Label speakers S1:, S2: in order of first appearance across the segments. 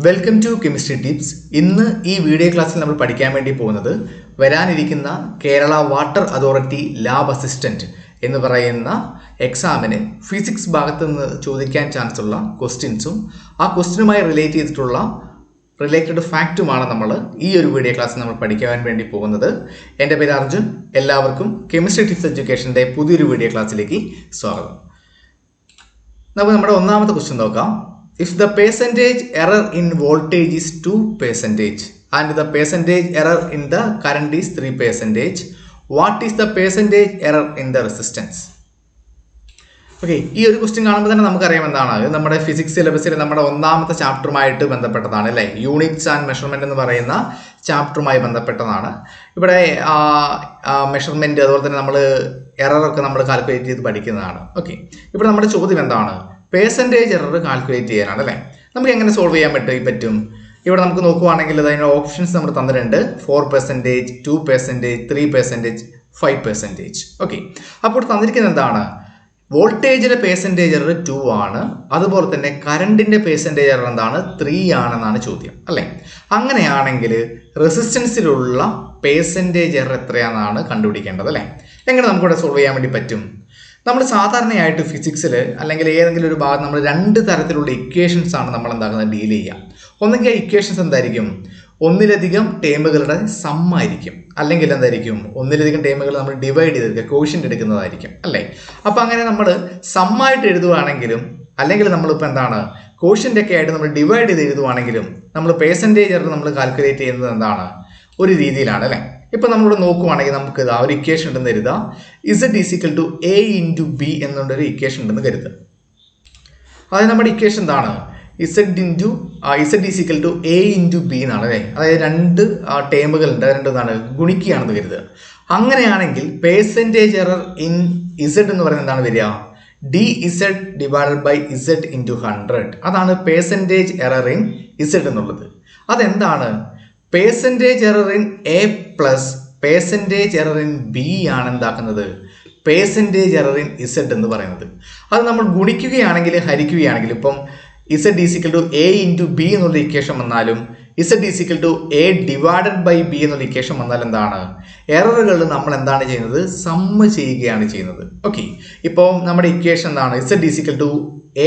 S1: Welcome to chemistry tips. ഇന്ന് ഈ video ക്ലാസ്സിൽ നമ്മൾ പഠിക്കാൻ വേണ്ടി പോകുന്നത് വരാനിരിക്കുന്ന Kerala water authority lab assistant എന്ന് പറയുന്ന എക്സാമിന് ഫിസിക്സ് ഭാഗത്ത് നിന്ന് ചോദിക്കാൻ ചാൻസ് ഉള്ള ക്വസ്റ്റ്യൻസും ആ ക്വസ്റ്റ്യനുമായി റിലേറ്റഡ് ഫാക്റ്റുമാണ് നമ്മൾ ഈ ഒരു വീഡിയോ ക്ലാസ്സിൽ നമ്മൾ പഠിക്കാൻ വേണ്ടി പോകുന്നത്. എൻ്റെ പേര് അർജുൻ. എല്ലാവർക്കും കെമിസ്ട്രി ടിപ്സ് എഡ്യൂക്കേഷൻ്റെ പുതിയൊരു വീഡിയോ ക്ലാസ്സിലേക്ക് സ്വാഗതം. നമുക്ക് നമ്മുടെ ഒന്നാമത്തെ ക്വസ്റ്റ്യൻ നോക്കാം. If the percentage error in voltage is 2% and the percentage error in the current is 3%, what is the percentage error in the resistance? Okay, ഈ ഒരു ക്വസ്റ്റ്യൻ കാണുമ്പോൾ തന്നെ നമുക്കറിയാം എന്താണ്. ഇത് നമ്മുടെ ഫിസിക്സ് സിലബസിൽ നമ്മുടെ ഒന്നാമത്തെ ചാപ്റ്ററുമായിട്ട് ബന്ധപ്പെട്ടതാണ് അല്ലേ. യൂണിറ്റ്സ് ആൻഡ് മെഷർമെന്റ് എന്ന് പറയുന്ന ചാപ്റ്ററുമായി ബന്ധപ്പെട്ടതാണ്. ഇവിടെ മെഷർമെന്റ് അതുപോലെ തന്നെ നമ്മൾ എററൊക്കെ നമ്മൾ കാൽക്കുലേറ്റ് ചെയ്ത് പഠിക്കുന്നതാണ്. ഓക്കെ, ഇവിടെ നമ്മുടെ ചോദ്യം എന്താണ്? പേഴ്സൻറ്റേജ് എറർ കാൽക്കുലേറ്റ് ചെയ്യാനാണ് അല്ലേ. നമുക്ക് എങ്ങനെ സോൾവ് ചെയ്യാൻ പറ്റും? ഇവിടെ നമുക്ക് നോക്കുവാണെങ്കിൽ അതിൻ്റെ ഓപ്ഷൻസ് നമ്മൾ തന്നിട്ടുണ്ട്. 4%, 2%, 3%, 5%. ഓക്കെ, അപ്പോൾ തന്നിരിക്കുന്നത് എന്താണ്? വോൾട്ടേജിലെ പേഴ്സൻറ്റേജ് എറർ 2 ആണ്. അതുപോലെ തന്നെ കറണ്ടിൻ്റെ പേഴ്സൻറ്റേജ് എറർ എന്താണ്? 3 ആണെന്നാണ് ചോദ്യം അല്ലേ. അങ്ങനെയാണെങ്കിൽ റെസിസ്റ്റൻസിലുള്ള പേഴ്സൻറ്റേജ് എറർ എത്രയാണെന്നാണ് കണ്ടുപിടിക്കേണ്ടത് അല്ലേ. എങ്ങനെ നമുക്കിവിടെ സോൾവ് ചെയ്യാൻ വേണ്ടി പറ്റും? നമ്മൾ സാധാരണയായിട്ട് ഫിസിക്സിൽ അല്ലെങ്കിൽ ഏതെങ്കിലും ഒരു ഭാഗം നമ്മൾ 2 തരത്തിലുള്ള ഇക്വേഷൻസ് ആണ് നമ്മൾ എന്താക്കുന്നത് ഡീൽ ചെയ്യുക. ഒന്നെങ്കിൽ ആ ഇക്വേഷൻസ് എന്തായിരിക്കും? ഒന്നിലധികം ടേമുകളുടെ സം ആയിരിക്കും, അല്ലെങ്കിൽ എന്തായിരിക്കും? ഒന്നിലധികം ടേമുകൾ നമ്മൾ ഡിവൈഡ് ചെയ്തെടുക്കുക, കോഷ്യന്റ് എടുക്കുന്നതായിരിക്കും അല്ലേ. അപ്പം അങ്ങനെ നമ്മൾ സമ്മായിട്ട് എഴുതുവാണെങ്കിലും അല്ലെങ്കിൽ നമ്മളിപ്പോൾ എന്താണ് കോഷ്യന്റ് ഒക്കെ ആയിട്ട് നമ്മൾ ഡിവൈഡ് ചെയ്ത് എഴുതുവാണെങ്കിലും നമ്മൾ പേഴ്സൻറ്റേജ് എറർ നമ്മൾ കാൽക്കുലേറ്റ് ചെയ്യുന്നത് എന്താണ്? ഒരു രീതിയിലാണ് അല്ലേ. ഇപ്പം നമ്മളിവിടെ നോക്കുവാണെങ്കിൽ നമുക്ക് ആ ഒരു ഇക്വേഷൻ ഉണ്ടെന്ന് കരുതാം. Z = A × B എന്നുള്ളൊരു ഇക്വേഷൻ ഉണ്ടെന്ന് കരുതുക. അതായത് നമ്മുടെ ഇക്വേഷൻ എന്താണ്? Z = A × B എന്നാണ് അല്ലേ. അതായത് 2 ടേമുകളുണ്ട്, രണ്ടെന്താണ് ഗുണിക്കുകയാണെന്ന് കരുതുക. അങ്ങനെയാണെങ്കിൽ പേഴ്സൻറ്റേജ് എറർ ഇൻ Z എന്ന് പറയുന്നത് എന്താണ് വരിക? dZ / Z × 100. അതാണ് പേഴ്സൻറ്റേജ് എറർ ഇൻ Z എന്നുള്ളത്. അതെന്താണ്? Percentage error in A plus percentage error in B ആണ് എന്താക്കുന്നത്? പേഴ്സൻറ്റേജ് എറർ ഇൻ Z എന്ന് പറയുന്നത്. അത് നമ്മൾ ഗുണിക്കുകയാണെങ്കിൽ ഹരിക്കുകയാണെങ്കിൽ ഇപ്പം Z = A × B എന്നുള്ള ഇക്വേഷൻ വന്നാലും Z = A / B എന്നുള്ള ഇക്വേഷൻ വന്നാൽ എന്താണ്? എററുകൾ നമ്മൾ എന്താണ് ചെയ്യുന്നത്? സമ്മ് ചെയ്യുകയാണ് ചെയ്യുന്നത്. ഓക്കെ, ഇപ്പോൾ നമ്മുടെ ഇക്വേഷൻ എന്താണ്? Z =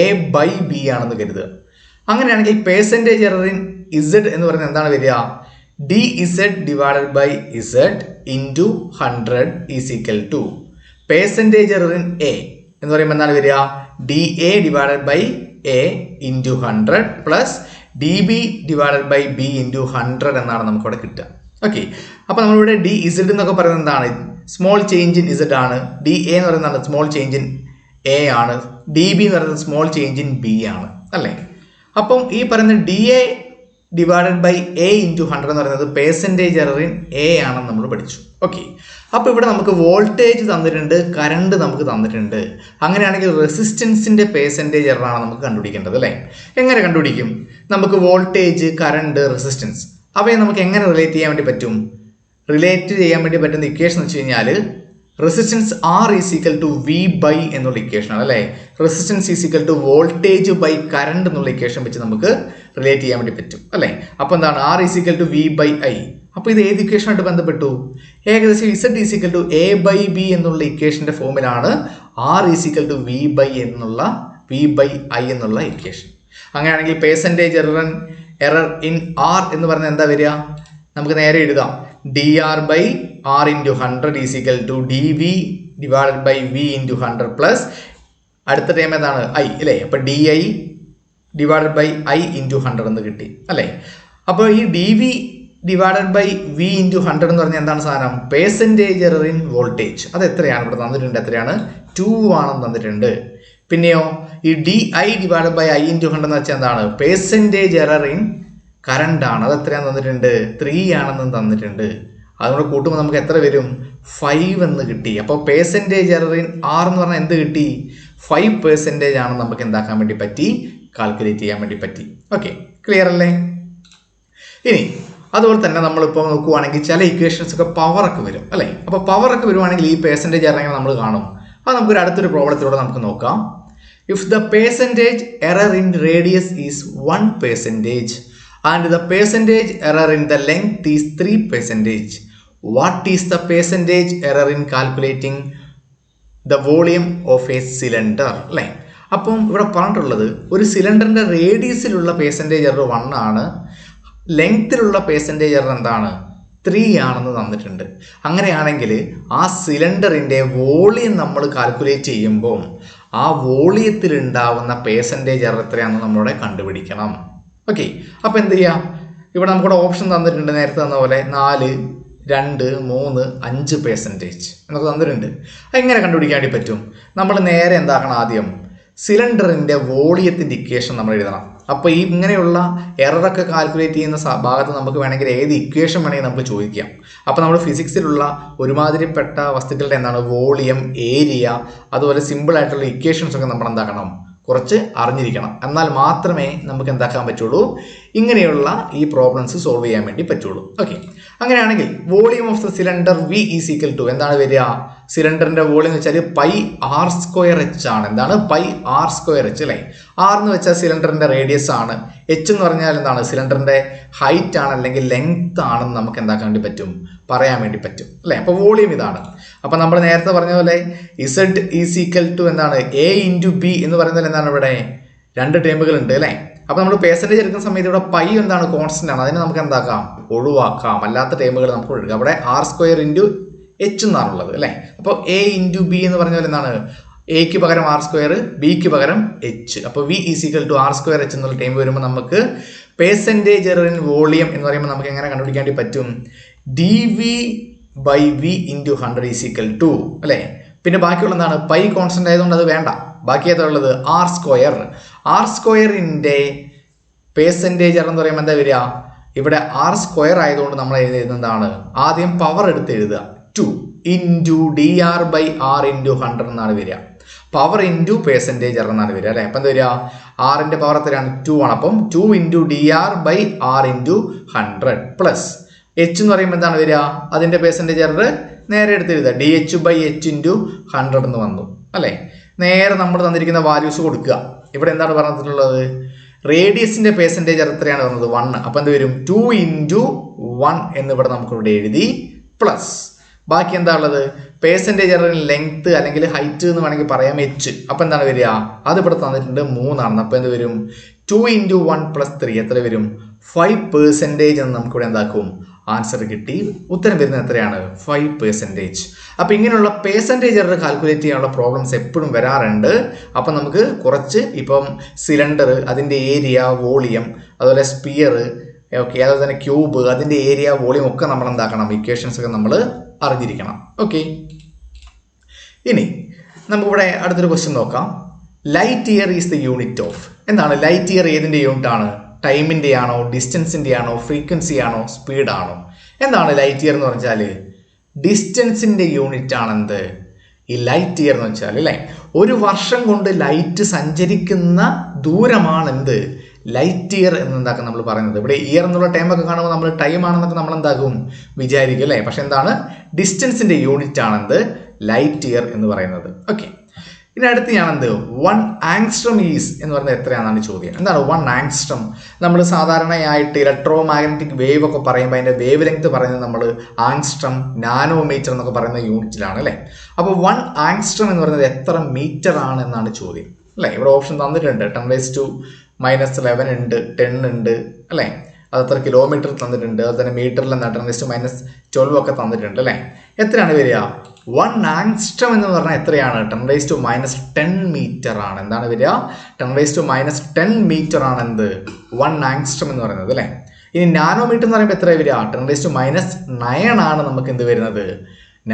S1: A/B ആണെന്ന് കരുതുക. അങ്ങനെയാണെങ്കിൽ പേഴ്സൻറ്റേജ് എറർ ഇൻ Z എന്ന് പറയുന്നത് എന്താണ് വരിക? dZ / Z × 100 = percentage error in A എന്ന് പറയുമ്പോൾ എന്താണ് വരിക? dA / A × 100 plus dB / B × 100 എന്നാണ് നമുക്കിവിടെ കിട്ടുക. ഓക്കെ, അപ്പോൾ നമ്മളിവിടെ dZ എന്നൊക്കെ പറയുന്നത് എന്താണ്? സ്മോൾ ചേഞ്ച് ഇൻ Z ആണ്. dA എന്ന് പറയുന്നത് സ്മോൾ ചേഞ്ച് ഇൻ A ആണ്. dB എന്ന് പറയുന്നത് സ്മോൾ ചേഞ്ച് ഇൻ B ആണ് അല്ലേ. അപ്പം ഈ പറയുന്ന dA / A × 100 എന്ന് പറയുന്നത് പേഴ്സൻറ്റേജ് എറർ ഇൻ A ആണെന്ന് നമ്മൾ പഠിച്ചു. ഓക്കെ, അപ്പോൾ ഇവിടെ നമുക്ക് വോൾട്ടേജ് തന്നിട്ടുണ്ട്, കറണ്ട് നമുക്ക് തന്നിട്ടുണ്ട്. അങ്ങനെയാണെങ്കിൽ റെസിസ്റ്റൻസിൻ്റെ പേഴ്സൻറ്റേജ് എററാണ് നമുക്ക് കണ്ടുപിടിക്കേണ്ടത് അല്ലേ. എങ്ങനെ കണ്ടുപിടിക്കും? നമുക്ക് വോൾട്ടേജ്, കറണ്ട്, റെസിസ്റ്റൻസ് അവയെ നമുക്ക് എങ്ങനെ റിലേറ്റ് ചെയ്യാൻ വേണ്ടി പറ്റും? റിലേറ്റ് ചെയ്യാൻ വേണ്ടി പറ്റുന്ന ഇക്വേഷൻ എന്ന് വെച്ച് കഴിഞ്ഞാൽ റെസിസ്റ്റൻസ് R = V/ എന്നുള്ള ഇക്വേഷനാണ് അല്ലേ. റെസിസ്റ്റൻസ് വോൾട്ടേജ് ബൈ കറണ്ട് എന്നുള്ള ഇക്വേഷൻ വെച്ച് നമുക്ക് റിലേറ്റ് ചെയ്യാൻ വേണ്ടി പറ്റും അല്ലേ. അപ്പോൾ എന്താണ്? R = V/I. അപ്പോൾ ഇത് ഏത് ഇക്വേഷനായിട്ട് ബന്ധപ്പെട്ടു? ഏകദേശം Z = A/B എന്നുള്ള ഇക്വേഷന്റെ ഫോമിലാണ് R = V/I എന്നുള്ള ഇക്വേഷൻ. അങ്ങനെയാണെങ്കിൽ പേഴ്സൻറ്റേജ് എറർ ഇൻ R എന്ന് പറഞ്ഞാൽ എന്താ വരിക? നമുക്ക് നേരെ എഴുതാം. dR / R × 100 = dV / V × 100 plus അടുത്ത ടൈം ഏതാണ്? I അല്ലേ. അപ്പോൾ dI / I × 100 എന്ന് കിട്ടി അല്ലേ. അപ്പോൾ ഈ dV / V × 100 എന്ന് പറഞ്ഞാൽ എന്താണ് സാധനം? Percentage error in voltage. അത് എത്രയാണ് ഇവിടെ തന്നിട്ടുണ്ട്? എത്രയാണ്? 2 ആണെന്ന് തന്നിട്ടുണ്ട്. പിന്നെയോ ഈ dI / I × 100 എന്ന് വെച്ചാൽ എന്താണ്? പേഴ്സൻറ്റേജ് എറർ ഇൻ കറണ്ട് ആണ്. അത് എത്രയാണെന്ന് തന്നിട്ടുണ്ട്? 3 ആണെന്ന് തന്നിട്ടുണ്ട്. അതുകൊണ്ട് കൂട്ടുമ്പോൾ നമുക്ക് എത്ര വരും? 5 എന്ന് കിട്ടി. അപ്പോൾ പേഴ്സൻറ്റേജ് എറർ ഇൻ R എന്ന് പറഞ്ഞാൽ എന്ത് കിട്ടി? 5% ആണ് നമുക്ക് എന്താക്കാൻ വേണ്ടി പറ്റി? കാൽക്കുലേറ്റ് ചെയ്യാൻ വേണ്ടി പറ്റി. ഓക്കെ, ക്ലിയർ അല്ലേ? ഇനി അതുപോലെ തന്നെ നമ്മളിപ്പോൾ നോക്കുവാണെങ്കിൽ ചില ഇക്വേഷൻസ് ഒക്കെ പവറൊക്കെ വരും അല്ലേ. അപ്പോൾ പവറൊക്കെ വരുവാണെങ്കിൽ ഈ പേഴ്സൻറ്റേജ് എറർ നമ്മൾ കാണും. അത് നമുക്കൊരു അടുത്തൊരു പ്രോബ്ലത്തിലൂടെ നമുക്ക് നോക്കാം. If the percentage error in radius is 1%, and the percentage error in the length is 3%. What is the percentage error in calculating the volume of a cylinder? അല്ലേ? അപ്പം ഇവിടെ പറഞ്ഞിട്ടുള്ളത് ഒരു സിലിണ്ടറിൻ്റെ റേഡിയസിലുള്ള പേഴ്സൻറ്റേജ് എറർ 1 ആണ്, ലെങ്ത്തിലുള്ള പേഴ്സൻറ്റേജ് എറർ എന്താണ് 3 ആണെന്ന് തന്നിട്ടുണ്ട്. അങ്ങനെയാണെങ്കിൽ ആ സിലിണ്ടറിൻ്റെ വോളിയം നമ്മൾ കാൽക്കുലേറ്റ് ചെയ്യുമ്പോൾ ആ വോളിയത്തിൽ ഉണ്ടാവുന്ന പേഴ്സൻറ്റേജ് എറർ എത്രയാണെന്ന് നമ്മളിവിടെ കണ്ടുപിടിക്കണം. ഓക്കെ, അപ്പോൾ എന്ത് ചെയ്യാം? ഇവിടെ നമുക്കിവിടെ ഓപ്ഷൻ തന്നിട്ടുണ്ട്, നേരത്തെ തന്ന പോലെ 4, 2, 3, 5% എന്നൊക്കെ തന്നിട്ടുണ്ട്. എങ്ങനെ കണ്ടുപിടിക്കാൻ വേണ്ടി പറ്റും? നമ്മൾ നേരെ എന്താക്കണം? ആദ്യം സിലിണ്ടറിൻ്റെ വോളിയത്തിൻ്റെ ഇക്വേഷൻ നമ്മൾ എഴുതണം. അപ്പോൾ ഈ ഇങ്ങനെയുള്ള എററൊക്കെ കാൽക്കുലേറ്റ് ചെയ്യുന്ന ഭാഗത്ത് നമുക്ക് വേണമെങ്കിൽ ഏത് ഇക്വേഷൻ വേണമെങ്കിൽ നമുക്ക് ചോദിക്കാം. അപ്പോൾ നമ്മൾ ഫിസിക്സിലുള്ള ഒരുമാതിരിപ്പെട്ട വസ്തുക്കളുടെ എന്താണ് വോളിയം, ഏരിയ, അതുപോലെ സിമ്പിളായിട്ടുള്ള ഇക്വേഷൻസ് ഒക്കെ നമ്മൾ എന്താക്കണം? കുറച്ച് അറിഞ്ഞിരിക്കണം. എന്നാൽ മാത്രമേ നമുക്ക് എന്താക്കാൻ പറ്റുള്ളൂ? ഇങ്ങനെയുള്ള ഈ പ്രോബ്ലംസ് സോൾവ് ചെയ്യാൻ വേണ്ടി പറ്റുള്ളൂ. ഓക്കെ, അങ്ങനെയാണെങ്കിൽ volume of the cylinder V is equal to എന്താണ് വരിക? സിലിണ്ടറിന്റെ വോളിയം എന്ന് വെച്ചാൽ πr²h ആണ്. എന്താണ്? πr²h അല്ലേ? R എന്ന് വെച്ചാൽ സിലിണ്ടറിന്റെ റേഡിയസ് ആണ്, H എന്ന് പറഞ്ഞാൽ എന്താണ്? സിലിണ്ടറിന്റെ ഹൈറ്റ് ആണ് അല്ലെങ്കിൽ ലെങ്ത് ആണെന്ന് നമുക്ക് എന്താക്കാൻ വേണ്ടി പറ്റും? പറയാൻ വേണ്ടി പറ്റും അല്ലേ? അപ്പോൾ വോളിയം ഇതാണ്. അപ്പം നമ്മൾ നേരത്തെ പറഞ്ഞ പോലെ Z ഈസ് ഈക്വൽ ടു എന്താണ്? A ഇൻറ്റു B എന്ന് പറയുന്നത് എന്താണ്? ഇവിടെ 2 ടേമുകൾ ഉണ്ട് അല്ലേ? അപ്പോൾ നമ്മൾ പേഴ്സൻറ്റേജ് എടുക്കുന്ന സമയത്ത് ഇവിടെ പൈ എന്താണ്? കോൺസ്റ്റന്റ് ആണ്. അതിനെ നമുക്ക് എന്താക്കാം? ഒഴിവാക്കാം. അല്ലാത്ത ടേമുകൾ നമുക്ക് എടുക്കാം. അവിടെ R² ഇൻറ്റു H എന്നാണുള്ളത് അല്ലേ? അപ്പോൾ A ഇൻറ്റു B എന്ന് പറഞ്ഞ പോലെ എന്താണ്? എക്ക് പകരം R², ബിക്ക് പകരം H. അപ്പോൾ V is equal to R²H എന്നുള്ള ടൈം വരുമ്പോൾ നമുക്ക് പേഴ്സൻറ്റേജ് എറർ ഇൻ വോളിയം എന്ന് പറയുമ്പോൾ നമുക്ക് എങ്ങനെ കണ്ടുപിടിക്കാൻ വേണ്ടി പറ്റും? dV/V into 100 is equal to അല്ലേ? പിന്നെ ബാക്കിയുള്ള എന്താണ്? പൈ കോൺസ്റ്റന്റ് ആയതുകൊണ്ട് അത് വേണ്ട. ബാക്കി ഏതാണുള്ളത്? R². R²ന്റെ പേഴ്സൻറ്റേജ് എറർ എന്ന് പറയുമ്പോൾ എന്താ വരിക? ഇവിടെ R² ആയതുകൊണ്ട് നമ്മൾ എഴുതുന്നതാണ് ആദ്യം പവർ എടുത്ത് എഴുതുക. 2 ഇൻറ്റു dr/r ഇൻറ്റു 100 എന്നാണ് വരിക. പവർ ഇൻറ്റു പേഴ്സൻറ്റേജ് എറർ എന്നാണ് വരിക അല്ലേ? അപ്പം എന്താ വരിക? ആറിൻ്റെ പവർ എത്രയാണ്? 2 ആണ്. അപ്പം 2 into dr/r into 100 plus H എന്ന് പറയുമ്പോൾ എന്താണ് വരിക? അതിൻ്റെ പേഴ്സൻറ്റേജ് എറർ നേരെ എടുത്ത് എഴുതുക. dh/h ഇൻറ്റു 100 എന്ന് വന്നു അല്ലേ? നേരെ നമ്മൾ തന്നിരിക്കുന്ന വാല്യൂസ് കൊടുക്കുക. ഇവിടെ എന്താണ് പറഞ്ഞിട്ടുള്ളത്? റേഡിയസിന്റെ പേഴ്സൻറ്റേജ് എത്രയാണ് പറഞ്ഞത്? 1. അപ്പം എന്ത് വരും? 2 ഇൻറ്റു 1 എന്നിവിടെ നമുക്കിവിടെ എഴുതി പ്ലസ് ബാക്കി എന്താ ഉള്ളത്? പേഴ്സൻറ്റേജ് എററിന് ലെങ്ത് അല്ലെങ്കിൽ ഹൈറ്റ് എന്ന് വേണമെങ്കിൽ പറയാം H. അപ്പം എന്താണ് വരിക? അതിവിടെ തന്നിട്ടുണ്ട് 3 ആണെന്ന്. അപ്പം എന്ത് വരും? 2 ഇൻറ്റു 1 പ്ലസ് 3 എത്ര വരും? 5% എന്ന് നമുക്കിവിടെ എന്താക്കും? ആൻസർ കിട്ടി. ഉത്തരം വരുന്നത് എത്രയാണ്? 5%. അപ്പം ഇങ്ങനെയുള്ള പേഴ്സൻറ്റേജ് എറർ കാൽക്കുലേറ്റ് ചെയ്യാനുള്ള പ്രോബ്ലംസ് എപ്പോഴും വരാറുണ്ട്. അപ്പം നമുക്ക് കുറച്ച് ഇപ്പം സിലിണ്ടർ, അതിൻ്റെ ഏരിയ, വോളിയം, അതുപോലെ സ്പിയർ, ഓക്കെ, അതുപോലെ തന്നെ ക്യൂബ്, അതിൻ്റെ ഏരിയ, വോളിയം ഒക്കെ നമ്മൾ എന്താക്കണം? ഇക്വേഷൻസ് ഒക്കെ നമ്മൾ അറിഞ്ഞിരിക്കണം. ഓക്കെ, ഇനി നമുക്കിവിടെ അടുത്തൊരു ക്വസ്റ്റ്യൻ നോക്കാം. Light year is the unit of എന്താണ്? ലൈറ്റ് ഇയർ ഏതിൻ്റെ യൂണിറ്റ് ആണ്? ടൈമിൻ്റെ ആണോ, ഡിസ്റ്റൻസിൻ്റെ ആണോ, ഫ്രീക്വൻസി ആണോ, സ്പീഡ് ആണോ? എന്താണ് ലൈറ്റ് ഇയർ എന്ന് പറഞ്ഞാൽ? ഡിസ്റ്റൻസിൻ്റെ യൂണിറ്റ് ആണെന്ത്? ഈ ലൈറ്റ് ഇയർ എന്ന് വെച്ചാൽ അല്ലേ? ഒരു വർഷം കൊണ്ട് ലൈറ്റ് സഞ്ചരിക്കുന്ന ദൂരമാണെന്ത്? ലൈറ്റ് ഇയർ എന്നെന്താക്കും നമ്മൾ പറയുന്നത്. ഇവിടെ ഇയർ എന്നുള്ള ടൈമൊക്കെ കാണുമ്പോൾ നമ്മൾ ടൈം ആണെന്നൊക്കെ നമ്മൾ എന്താക്കും? വിചാരിക്കും അല്ലേ? പക്ഷെ എന്താണ്? ഡിസ്റ്റൻസിൻ്റെ യൂണിറ്റ് ആണെന്ത്? ലൈറ്റ് ഇയർ എന്ന് പറയുന്നത്. ഓക്കെ, ഇനി അടുത്ത് ഞാനെന്ത്? 1 ആങ്സ്ട്രം ഈസ് എന്ന് പറയുന്നത് എത്രയാണെന്നാണ് ചോദ്യം. എന്താണ് 1 ആങ്സ്ട്രം? നമ്മൾ സാധാരണയായിട്ട് ഇലക്ട്രോ മാഗ്നറ്റിക് വേവ് ഒക്കെ പറയുമ്പോൾ അതിൻ്റെ വേവ് ലെങ്ത് പറയുന്നത് നമ്മൾ ആങ്സ്ട്രം, നാനോമീറ്റർ എന്നൊക്കെ പറയുന്ന യൂണിറ്റിലാണ് അല്ലേ? അപ്പോൾ 1 ആങ്സ്ട്രം എന്ന് പറയുന്നത് എത്ര മീറ്റർ ആണ് എന്നാണ് ചോദ്യം അല്ലേ? ഇവിടെ ഓപ്ഷൻ തന്നിട്ടുണ്ട്. 10⁻⁻11 ഉണ്ട്, 10 ഉണ്ട് അല്ലേ? അതത്ര കിലോമീറ്റർ തന്നിട്ടുണ്ട്. അതുപോലെ തന്നെ മീറ്ററിൽ 10⁻12 ഒക്കെ തന്നിട്ടുണ്ട് അല്ലേ? എത്രയാണ് വരിക? 1 ആങ്സ്ട്രം എന്ന് പറഞ്ഞാൽ എത്രയാണ്? 10⁻10 മീറ്റർ ആണ്. എന്താണ് വരിക? 10⁻10 മീറ്റർ ആണ് എന്ത്? 1 ആങ്സ്ട്രം എന്ന് പറയുന്നത് അല്ലേ? ഇനി നാനോമീറ്റർ എന്ന് പറയുമ്പോൾ എത്ര വരിക? 10⁻9 ആണ് നമുക്ക് എന്ത് വരുന്നത്?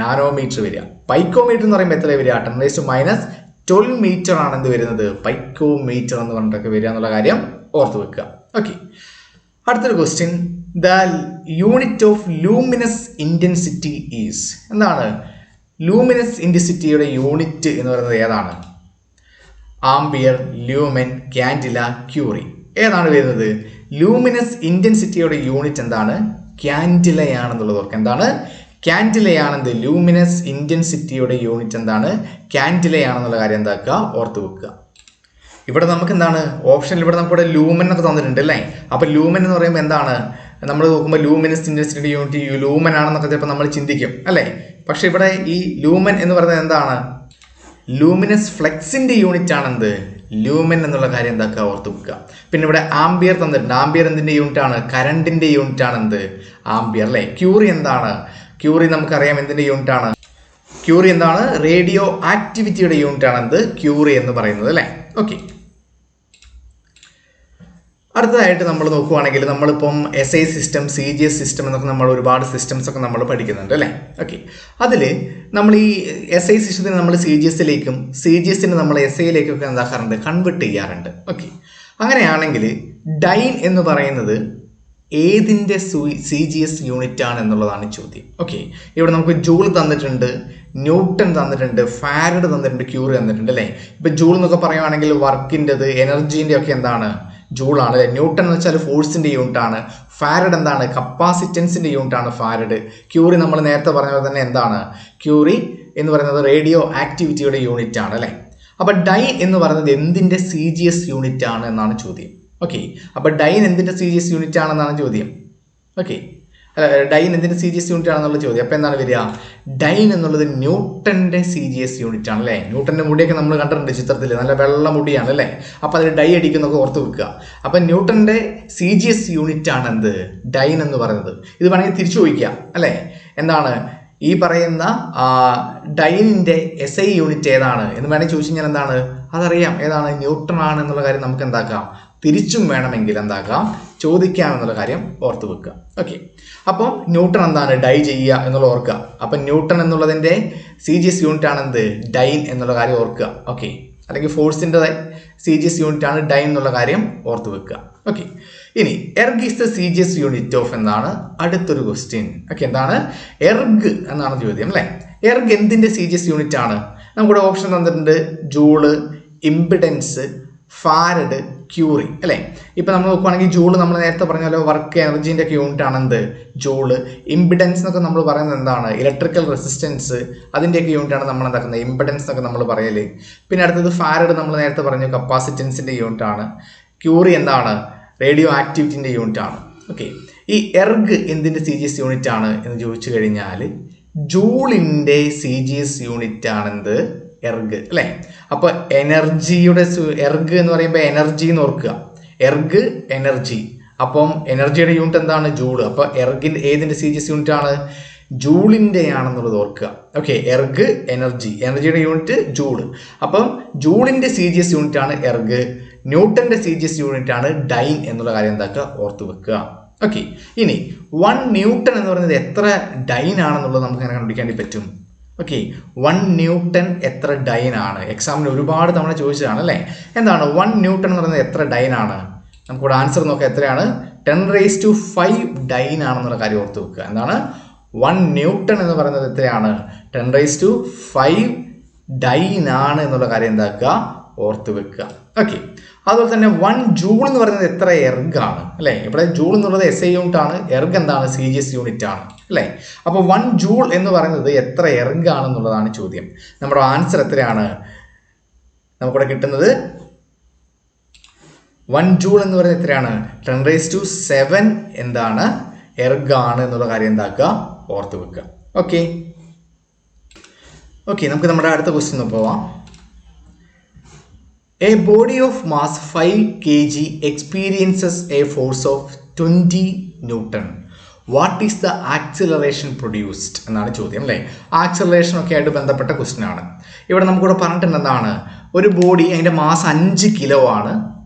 S1: നാനോമീറ്റർ വരിക. പൈക്കോമീറ്റർ എന്ന് പറയുമ്പോൾ എത്ര വരിക? 10⁻12 മീറ്റർ ആണ് എന്ത് വരുന്നത്? പൈക്കോമീറ്റർ എന്ന് പറഞ്ഞിട്ടൊക്കെ വരിക എന്നുള്ള കാര്യം ഓർത്ത് വെക്കുക. ഓക്കെ, അടുത്തൊരു question. The unit of luminous intensity is എന്താണ്? ലൂമിനസ് ഇൻറ്റൻസിറ്റിയുടെ യൂണിറ്റ് എന്ന് പറയുന്നത് ഏതാണ്? ആംബിയർ, ലൂമൻ, ക്യാൻഡില, ക്യൂറി ഏതാണ് വരുന്നത്? ലൂമിനസ് ഇൻറ്റൻസിറ്റിയുടെ യൂണിറ്റ് എന്താണ്? ക്യാൻഡിലയാണെന്നുള്ളത് ഓർക്കുക. എന്താണ്? ക്യാൻഡിലയാണെന്ത്? ലൂമിനസ് ഇൻറ്റൻസിറ്റിയുടെ യൂണിറ്റ് എന്താണ്? ക്യാൻഡിലയാണെന്നുള്ള കാര്യം എന്താക്കുക? ഓർത്ത് വെക്കുക. ഇവിടെ നമുക്ക് എന്താണ് ഓപ്ഷനിൽ ഇവിടെ നമുക്കിവിടെ ലൂമൻ ഒക്കെ തന്നിട്ടുണ്ട് അല്ലേ. അപ്പോൾ ലൂമൻ എന്ന് പറയുമ്പോൾ എന്താണ്, നമ്മൾ നോക്കുമ്പോൾ ലൂമിനസ് ഇൻറ്റൻസിറ്റി യൂണിറ്റ് ലൂമൻ ആണെന്നൊക്കെ ചിലപ്പോൾ നമ്മൾ ചിന്തിക്കും അല്ലേ. പക്ഷെ ഇവിടെ ഈ ലൂമൻ എന്ന് പറയുന്നത് എന്താണ്, ലൂമിനസ് ഫ്ലെക്സിന്റെ യൂണിറ്റ് ആണെന്ത്, ലൂമൻ എന്നുള്ള കാര്യം എന്താക്കുക ഓർത്ത് വെക്കുക. പിന്നെ ഇവിടെ ആംബിയർ തന്നിട്ടുണ്ട്. ആംബിയർ എന്തിന്റെ യൂണിറ്റ് ആണ്, കറണ്ടിന്റെ യൂണിറ്റ് ആണ് എന്ത്, ആംബിയർ അല്ലേ. ക്യൂറി എന്താണ്, ക്യൂറി നമുക്കറിയാം എന്തിന്റെ യൂണിറ്റ് ആണ്, ക്യൂറി എന്താണ്, റേഡിയോ ആക്ടിവിറ്റിയുടെ യൂണിറ്റ് ആണ് എന്ത്, ക്യൂറി എന്ന് പറയുന്നത് അല്ലേ. ഓക്കെ, അടുത്തതായിട്ട് നമ്മൾ നോക്കുവാണെങ്കിൽ നമ്മളിപ്പം SI സിസ്റ്റം, CGS സിസ്റ്റം എന്നൊക്കെ നമ്മൾ ഒരുപാട് സിസ്റ്റംസ് ഒക്കെ നമ്മൾ പഠിക്കുന്നുണ്ട് അല്ലേ. ഓക്കെ, അതിൽ നമ്മൾ ഈ SI സിസ്റ്റത്തിന് നമ്മൾ CGSിലേക്കും CGSന് നമ്മൾ SIയിലേക്കൊക്കെ എന്താക്കാറുണ്ട്, കൺവെർട്ട് ചെയ്യാറുണ്ട്. ഓക്കെ, അങ്ങനെയാണെങ്കിൽ ഡൈൻ എന്ന് പറയുന്നത് ഏതിൻ്റെ CGS യൂണിറ്റ് ആണ് എന്നുള്ളതാണ് ചോദ്യം. ഓക്കെ, ഇവിടെ നമുക്ക് ജൂൾ തന്നിട്ടുണ്ട്, ന്യൂട്ടൺ തന്നിട്ടുണ്ട്, ഫാരഡ് തന്നിട്ടുണ്ട്, ക്യൂറി തന്നിട്ടുണ്ട് അല്ലേ. ഇപ്പം ജൂൾ എന്നൊക്കെ പറയുവാണെങ്കിൽ വർക്കിൻ്റെത്, എനർജീൻ്റെ ഒക്കെ എന്താണ്, ജൂളാണ് അല്ലേ. ന്യൂട്ടൺ എന്ന് വെച്ചാൽ ഫോഴ്സിൻ്റെ യൂണിറ്റ് ആണ്. ഫാരഡ് എന്താണ്, കപ്പാസിറ്റൻസിൻ്റെ യൂണിറ്റ് ആണ് ഫാരഡ്. ക്യൂറി നമ്മൾ നേരത്തെ പറഞ്ഞ പോലെ തന്നെ എന്താണ്, ക്യൂറി എന്ന് പറയുന്നത് റേഡിയോ ആക്ടിവിറ്റിയുടെ യൂണിറ്റ് ആണ് അല്ലേ. അപ്പം ഡൈൻ എന്ന് പറയുന്നത് എന്തിൻ്റെ CGS യൂണിറ്റ് ആണ് എന്നാണ് ചോദ്യം. ഓക്കെ, അപ്പോൾ ഡൈൻ എന്തിൻ്റെ CGS യൂണിറ്റ് ആണെന്നാണ് ചോദ്യം. ഓക്കെ, ഡൈൻ എന്തിൻ്റെ CGS യൂണിറ്റ് ആണെന്നുള്ള ചോദ്യം. അപ്പോൾ എന്താണ് വരിക, ഡൈൻ എന്നുള്ളത് ന്യൂട്ടൻ്റെ CGS യൂണിറ്റ് ആണ് അല്ലേ. ന്യൂട്ടൻ്റെ മുടിയൊക്കെ നമ്മൾ കണ്ടിട്ടുണ്ട് ചിത്രത്തിൽ, നല്ല വെള്ള മുടിയാണ് അല്ലേ. അപ്പോൾ അതിൽ ഡൈ അടിക്കുന്നൊക്കെ ഓർത്ത് വെക്കുക. അപ്പം ന്യൂട്ടൻ്റെ CGS യൂണിറ്റ് ആണ് എന്ത്, ഡൈൻ എന്ന് പറയുന്നത്. ഇത് വേണമെങ്കിൽ തിരിച്ചു ചോദിക്കാം അല്ലേ, എന്താണ് ഈ പറയുന്ന ഡൈനിൻ്റെ SI യൂണിറ്റ് ഏതാണ് എന്ന് വേണമെങ്കിൽ ചോദിച്ചു കഴിഞ്ഞാൽ എന്താണ്, അതറിയാം ഏതാണ്, ന്യൂട്ടൺ ആണ് എന്നുള്ള കാര്യം നമുക്ക് എന്താക്കാം, തിരിച്ചും വേണമെങ്കിൽ എന്താക്കാം, ചോദിക്കാം എന്നുള്ള കാര്യം ഓർത്ത് വെക്കുക. ഓക്കെ, അപ്പോൾ ന്യൂട്ടൺ എന്താണ്, ഡൈ ചെയ്യുക എന്നുള്ള ഓർക്കുക. അപ്പം ന്യൂട്ടൺ എന്നുള്ളതിൻ്റെ CGS യൂണിറ്റ് ആണ് എന്ത്, ഡൈൻ എന്നുള്ള കാര്യം ഓർക്കുക. ഓക്കെ, അല്ലെങ്കിൽ ഫോഴ്സിൻ്റെ CGS യൂണിറ്റ് ആണ് ഡൈൻ എന്നുള്ള കാര്യം ഓർത്ത് വെക്കുക. ഓക്കെ, ഇനി erg is the CGS unit of എന്നാണ് അടുത്തൊരു ക്വസ്റ്റ്യൻ. ഓക്കെ, എന്താണ് എർഗ് എന്നാണ് ചോദ്യം അല്ലേ. എർഗ് എന്തിൻ്റെ CGS യൂണിറ്റ് ആണ്, നമുക്കിവിടെ ഓപ്ഷൻ തന്നിട്ടുണ്ട്, ജൂള്, ഇംപിഡൻസ്, ഫാരഡ്, ക്യൂറി അല്ലേ. ഇപ്പം നമ്മൾ നോക്കുവാണെങ്കിൽ ജൂള് നമ്മൾ നേരത്തെ പറഞ്ഞാലോ വർക്ക് എനർജീൻ്റെ ഒക്കെ യൂണിറ്റ് ആണ് എന്ത്, ജൂള്. ഇംപിഡൻസ് എന്നൊക്കെ നമ്മൾ പറയുന്നത് എന്താണ്, ഇലക്ട്രിക്കൽ റെസിസ്റ്റൻസ്, അതിൻ്റെയൊക്കെ യൂണിറ്റ് ആണ് നമ്മൾ എന്താക്കുന്നത്, ഇംപിഡൻസ് എന്നൊക്കെ നമ്മൾ പറയല്. പിന്നെ അടുത്തത് ഫാരഡ് നമ്മൾ നേരത്തെ പറഞ്ഞു കപ്പാസിറ്റൻസിൻ്റെ യൂണിറ്റ് ആണ്. ക്യൂറി എന്താണ്, റേഡിയോ ആക്ടിവിറ്റിൻ്റെ യൂണിറ്റ് ആണ്. ഓക്കെ, ഈ എർഗ് എന്തിൻ്റെ CGS യൂണിറ്റ് ആണ് എന്ന് ചോദിച്ചു കഴിഞ്ഞാൽ ജൂളിൻ്റെ CGS യൂണിറ്റ് ആണെന്ത്, എർഗ് അല്ലേ. അപ്പോൾ എനർജിയുടെ എർഗ് എന്ന് പറയുമ്പോൾ എനർജി എന്ന് ഓർക്കുക, എർഗ് എനർജി. അപ്പം എനർജിയുടെ യൂണിറ്റ് എന്താണ്, ജൂള്. അപ്പോൾ എർഗിൻ്റെ ഏതിൻ്റെ CGS യൂണിറ്റ് ആണ്, ജൂളിൻ്റെ ആണെന്നുള്ളത് ഓർക്കുക. ഓക്കെ, എർഗ് എനർജി, എനർജിയുടെ യൂണിറ്റ് ജൂള്. അപ്പം ജൂളിൻ്റെ CGS യൂണിറ്റ് ആണ് എർഗ്, ന്യൂട്ടൻ്റെ CGS യൂണിറ്റ് ആണ് ഡൈൻ എന്നുള്ള കാര്യം എന്താക്കുക ഓർത്ത് വെക്കുക. ഓക്കെ, ഇനി 1 ന്യൂട്ടൺ എന്ന് പറയുന്നത് എത്ര ഡൈൻ ആണെന്നുള്ളത് നമുക്ക് എങ്ങനെ കണ്ടുപിടിക്കാൻ പറ്റും. ഓക്കെ, 1 ന്യൂട്ടൺ എത്ര ഡൈൻ ആണ്, എക്സാമിന് ഒരുപാട് തവണ ചോദിച്ചതാണ് അല്ലേ. എന്താണ് 1 ന്യൂട്ടൺ എന്ന് പറയുന്നത് എത്ര ഡൈൻ ആണ്, നമുക്കിവിടെ ആൻസർ നോക്കാം എത്രയാണ്, 10⁵ ഡൈൻ ആണെന്നുള്ള കാര്യം ഓർത്ത് വെക്കുക. എന്താണ് 1 ന്യൂട്ടൺ എന്ന് പറയുന്നത് എത്രയാണ്, 10⁵ ഡൈൻ ആണ് എന്നുള്ള കാര്യം എന്താക്കുക ഓർത്ത് വെക്കുക. ഓക്കെ, അതുപോലെ തന്നെ 1 ജൂൾ എന്ന് പറയുന്നത് എത്ര എർഗ് ആണ് അല്ലേ. ഇവിടെ ജൂൾ എന്നുള്ളത് SI യൂണിറ്റ് ആണ്, എർഗ് എന്താണ് CGS യൂണിറ്റ് ആണ് അല്ലേ. അപ്പോൾ 1 ജൂൾ എന്ന് പറയുന്നത് എത്ര എർഗ് ആണെന്നുള്ളതാണ് ചോദ്യം. നമ്മുടെ ആൻസർ എത്രയാണ്, നമുക്കിവിടെ കിട്ടുന്നത് 1 ജൂൾ എന്ന് പറയുന്നത് എത്രയാണ്, 10⁷ എന്താണ് എർഗ് ആണ് എന്നുള്ള കാര്യം എന്താക്കുക ഓർത്ത് വെക്കുക. ഓക്കെ, നമുക്ക് നമ്മുടെ അടുത്ത ക്വസ്റ്റ്യൻ പോവാം. A body of mass 5 kg experiences a force of 20 Newton. What is the acceleration produced എന്നാണ് ചോദ്യം അല്ലേ. ആക്സിലറേഷൻ ഒക്കെ ആയിട്ട് ബന്ധപ്പെട്ട ക്വസ്റ്റ്യൻ ആണ്. ഇവിടെ നമുക്കിവിടെ പറഞ്ഞിട്ടുണ്ട് എന്താണ്, ഒരു ബോഡി അതിൻ്റെ മാസ് 5 കിലോ ആണ്,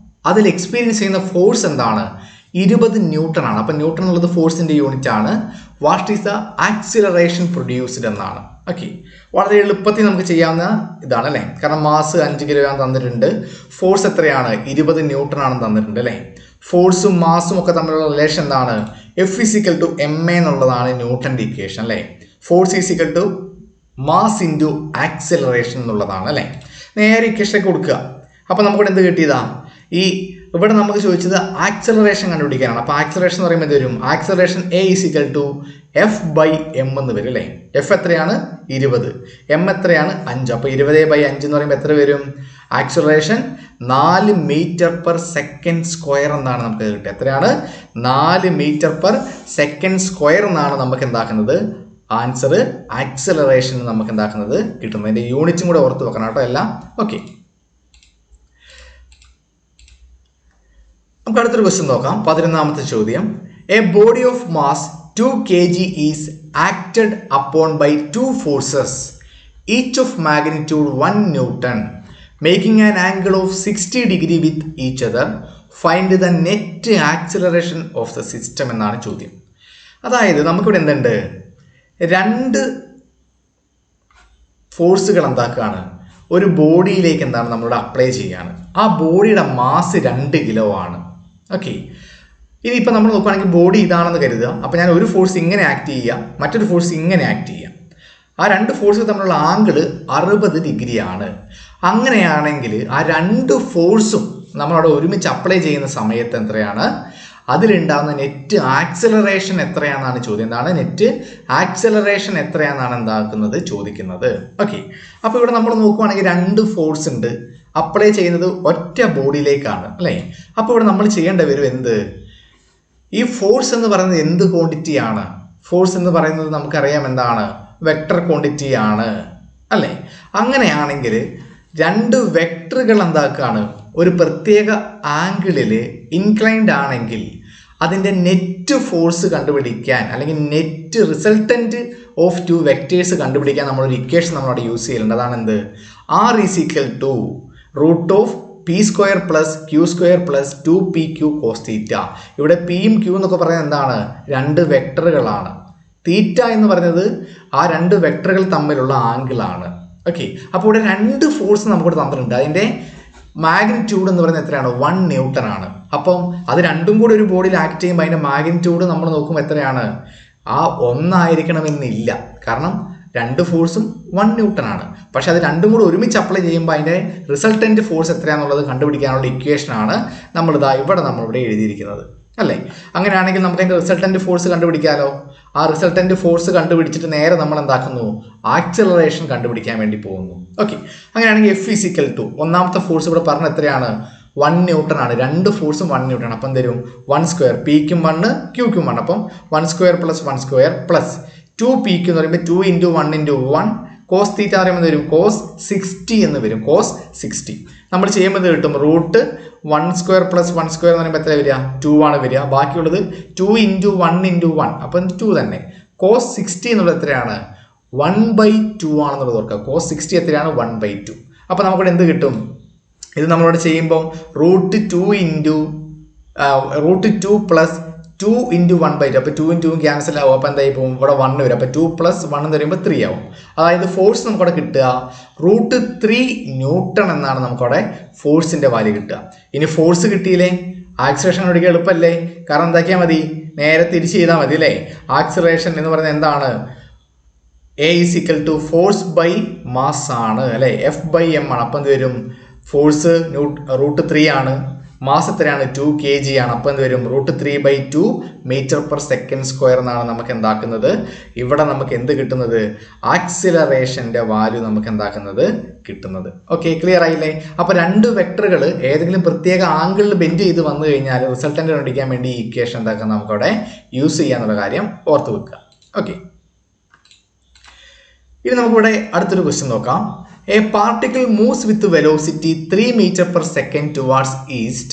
S1: അതിൽ എക്സ്പീരിയൻസ് ചെയ്യുന്ന ഫോഴ്സ് എന്താണ്, 20 ന്യൂട്ടൺ ആണ്. അപ്പം ന്യൂട്ടൺ എന്നുള്ളത് ഫോഴ്സിൻ്റെ യൂണിറ്റ് ആണ്. What is the acceleration produced എന്നാണ്. ഓക്കെ, വളരെ എളുപ്പത്തിൽ നമുക്ക് ചെയ്യാവുന്ന ഇതാണ് അല്ലേ. കാരണം മാസ് 5 കിലോഗ്രാം തന്നിട്ടുണ്ട്, ഫോഴ്സ് എത്രയാണ് 20 ന്യൂട്ടൺ ആണെന്ന് തന്നിട്ടുണ്ട് അല്ലേ. ഫോഴ്സും മാസും ഒക്കെ തമ്മിലുള്ള റിലേഷൻ എന്താണ്, F=ma എന്നുള്ളതാണ് ന്യൂട്ടൻ്റെ ഇക്വേഷൻ അല്ലേ. ഫോഴ്സ് മാസ് ഇൻറ്റു ആക്സിലറേഷൻ എന്നുള്ളതാണ് അല്ലേ. നേരെ ഇക്വേഷനൊക്കെ കൊടുക്കുക. അപ്പം നമുക്കിവിടെ എന്ത് കിട്ടിയതാ, ഈ ഇവിടെ നമുക്ക് ചോദിച്ചത് ആക്സലറേഷൻ കണ്ടുപിടിക്കാനാണ്. അപ്പോൾ ആക്സലറേഷൻ എന്ന് പറയുമ്പോൾ എന്ത് വരും? ആക്സലറേഷൻ A = F/m എന്ന് വരും അല്ലേ. F എത്രയാണ്? 20, m എത്രയാണ്? 5. അപ്പോൾ 20/5 എന്ന് പറയുമ്പോൾ എത്ര വരും? ആക്സലറേഷൻ 4 m/s² എന്നാണ് നമുക്ക് കിട്ടുക. എത്രയാണ്? 4 m/s² എന്നാണ് നമുക്ക് എന്താക്കുന്നത് ആൻസർ ആക്സലറേഷൻ നമുക്ക് എന്താക്കുന്നത് കിട്ടുന്നത്. അതിൻ്റെ യൂണിറ്റും കൂടെ ഓർത്ത് വെക്കണം കേട്ടോ എല്ലാം. ഓക്കെ, നമുക്ക് അടുത്തൊരു ക്വസ്റ്റ്യൻ നോക്കാം. 11ാമത്തെ ചോദ്യം. A body of mass 2 kg is acted upon by 2 forces each of magnitude 1 Newton making an angle of 60 degree with each other. Find the net acceleration of the system എന്നാണ് ചോദ്യം. അതായത് നമുക്കിവിടെ എന്തുണ്ട്? 2 ഫോഴ്സുകൾ എന്താക്കുകയാണ്? ഒരു ബോഡിയിലേക്ക് എന്താണ് നമ്മളിവിടെ അപ്ലൈ ചെയ്യുകയാണ്. ആ ബോഡിയുടെ മാസ് 2 കിലോ ആണ്. ഓക്കെ, ഇനിയിപ്പോൾ നമ്മൾ നോക്കുകയാണെങ്കിൽ ബോഡി ഇതാണെന്ന് കരുതുക. അപ്പോൾ ഞാൻ ഒരു ഫോഴ്സ് ഇങ്ങനെ ആക്ട് ചെയ്യുക, മറ്റൊരു ഫോഴ്സ് ഇങ്ങനെ ആക്ട് ചെയ്യുക. ആ 2 ഫോഴ്സുകൾ തമ്മിലുള്ള ആംഗിൾ 60 degree ആണ്. അങ്ങനെയാണെങ്കിൽ ആ 2 ഫോഴ്സും നമ്മളവിടെ ഒരുമിച്ച് അപ്ലൈ ചെയ്യുന്ന സമയത്ത് എത്രയാണ് അതിലുണ്ടാകുന്ന നെറ്റ് ആക്സിലറേഷൻ എത്രയാണെന്നാണ് ചോദ്യം. എന്താണ് നെറ്റ് ആക്സിലറേഷൻ എത്രയാണെന്നാണ് എന്താക്കുന്നത് ചോദിക്കുന്നത്. ഓക്കെ, അപ്പോൾ ഇവിടെ നമ്മൾ നോക്കുവാണെങ്കിൽ 2 ഫോഴ്സ് ഉണ്ട്, അപ്ലൈ ചെയ്യുന്നത് ഒറ്റ ബോഡിയിലേക്കാണ് അല്ലേ. അപ്പോൾ ഇവിടെ നമ്മൾ ചെയ്യേണ്ടി വരും എന്ത്? ഈ ഫോഴ്സ് എന്ന് പറയുന്നത് എന്ത് ക്വാണ്ടിറ്റി ആണ്? ഫോഴ്സ് എന്ന് പറയുന്നത് നമുക്കറിയാം എന്താണ്? വെക്ടർ ക്വാണ്ടിറ്റി ആണ് അല്ലേ. അങ്ങനെയാണെങ്കിൽ 2 വെക്ടറുകൾ എന്താക്കാണ് ഒരു പ്രത്യേക ആംഗിളിൽ ഇൻക്ലൈൻഡ് ആണെങ്കിൽ അതിൻ്റെ നെറ്റ് ഫോഴ്സ് കണ്ടുപിടിക്കാൻ അല്ലെങ്കിൽ നെറ്റ് റിസൾട്ടൻറ്റ് ഓഫ് 2 വെക്ടേഴ്സ് കണ്ടുപിടിക്കാൻ നമ്മളൊരു ഇക്വേഷൻ നമ്മളവിടെ യൂസ് ചെയ്യുന്നുണ്ട്. അതാണ് എന്ത്? R = √p² + q² + 2pq cos θ. ഇവിടെ പിയും ക്യൂ എന്നൊക്കെ പറയുന്നത് എന്താണ്? 2 വെക്ടറുകളാണ്. തീറ്റ എന്ന് പറയുന്നത് ആ 2 വെക്ടറുകൾ തമ്മിലുള്ള ആംഗിളാണ്. ഓക്കെ, അപ്പോൾ ഇവിടെ 2 ഫോഴ്സ് നമുക്കിവിടെ തന്നിട്ടുണ്ട്. അതിൻ്റെ മാഗ്നിറ്റ്യൂഡ് എന്ന് പറയുന്നത് എത്രയാണ്? 1 Newton ആണ്. അപ്പം അത് രണ്ടും കൂടി ഒരു ബോഡിയിൽ ആക്ട് ചെയ്യുമ്പോൾ അതിൻ്റെ മാഗ്നിറ്റ്യൂഡ് നമ്മൾ നോക്കുമ്പോൾ എത്രയാണ്? ആ 1 ആയിരിക്കണമെന്നില്ല. കാരണം 2 ഫോഴ്സും 1 Newton ആണ്. പക്ഷെ അത് രണ്ടും കൂടി ഒരുമിച്ച് അപ്ലൈ ചെയ്യുമ്പോൾ അതിൻ്റെ റിസൾട്ടൻറ്റ് ഫോഴ്സ് എത്രയാണെന്നുള്ളത് കണ്ടുപിടിക്കാനുള്ള ഇക്വേഷനാണ് നമ്മളിവിടെ എഴുതിയിരിക്കുന്നത് അല്ലേ. അങ്ങനെയാണെങ്കിൽ നമുക്ക് അതിൻ്റെ റിസൾട്ടൻറ്റ് ഫോഴ്സ് കണ്ടുപിടിക്കാമല്ലോ. ആ റിസൾട്ടൻറ്റ് ഫോഴ്സ് കണ്ടുപിടിച്ചിട്ട് നേരെ നമ്മൾ എന്താക്കുന്നു? ആക്സിലറേഷൻ കണ്ടുപിടിക്കാൻ വേണ്ടി പോകുന്നു. ഓക്കെ, അങ്ങനെയാണെങ്കിൽ F = ഒന്നാമത്തെ ഫോഴ്സ് ഇവിടെ പറഞ്ഞ എത്രയാണ്? 1 Newton ആണ്. 2 ഫോഴ്സും 1 Newton. അപ്പം തരും 1² പിക്കും 1 ക്യൂക്കും 1. അപ്പം 1² + 1² + 2pq എന്ന് പറയുമ്പോൾ 2 × 1 × 1 cos θ എന്ന് പറയുമ്പോൾ വരും cos 60 എന്ന് വരും. cos 60 നമ്മൾ ചെയ്യുമ്പോൾ കിട്ടും √1² + 1² എന്ന് പറയുമ്പോൾ എത്ര വരിക? 2 ആണ് വരിക. ബാക്കിയുള്ളത് 2 × 1 × 1. അപ്പം 2 തന്നെ. cos 60 എന്നുള്ളത് എത്രയാണ്? 1/2 ആണെന്നുള്ളത് ഓർക്കുക. cos 60 എത്രയാണ്? 1/2. അപ്പോൾ നമുക്കിവിടെ എന്ത് കിട്ടും? ഇത് നമ്മളിവിടെ ചെയ്യുമ്പോൾ √2 + 2 × 1/2. അപ്പോൾ 2 × 2 ക്യാൻസൽ ആവും. അപ്പോൾ എന്തായി പോകും? ഇവിടെ 1 വരും. അപ്പോൾ 2 + 1 എന്ന് പറയുമ്പോൾ 3 ആവും. അതായത് ഫോഴ്സ് നമുക്കവിടെ കിട്ടുക √3 Newton എന്നാണ് നമുക്കവിടെ ഫോഴ്സിൻ്റെ വാല്യൂ കിട്ടുക. ഇനി ഫോഴ്സ് കിട്ടിയില്ലേ? ആക്സിലറേഷൻ കണ്ടുപിടിക്കാൻ എളുപ്പമല്ലേ? കാരണം എന്താക്കിയാൽ മതി? നേരെ തിരിച്ച് ചെയ്താൽ മതി അല്ലേ. ആക്സിലറേഷൻ എന്ന് പറയുന്നത് എന്താണ്? A = ഫോഴ്സ് ബൈ മാസ് ആണ് അല്ലേ. F/m ആണ്. അപ്പം എന്ത് വരും? ഫോഴ്സ് √3 ആണ്, മാസ് എത്രയാണ്? 2 kg ആണ്. അപ്പോൾ എന്ത് വരും? √3/2 m/s² എന്നാണ് നമുക്ക് എന്താക്കുന്നത് ഇവിടെ നമുക്ക് എന്ത് കിട്ടുന്നത്? ആക്സിലറേഷൻ്റെ വാല്യൂ നമുക്ക് എന്താക്കുന്നത് കിട്ടുന്നത്. ഓക്കെ, ക്ലിയർ ആയില്ലേ? അപ്പോൾ 2 വെക്ടറുകൾ ഏതെങ്കിലും പ്രത്യേക ആംഗിളിൽ ബെൻഡ് ചെയ്ത് വന്നു കഴിഞ്ഞാൽ റിസൾട്ടൻ്റ് കണ്ടുപിടിക്കാൻ വേണ്ടി ഈ ഇക്വേഷൻ എന്താക്കാൻ നമുക്കവിടെ യൂസ് ചെയ്യാന്നുള്ള കാര്യം ഓർത്ത് വെക്കുക. ഓക്കെ, ഇനി നമുക്കിവിടെ അടുത്തൊരു ക്വസ്റ്റ്യൻ നോക്കാം. A particle moves with velocity 3 m/s towards east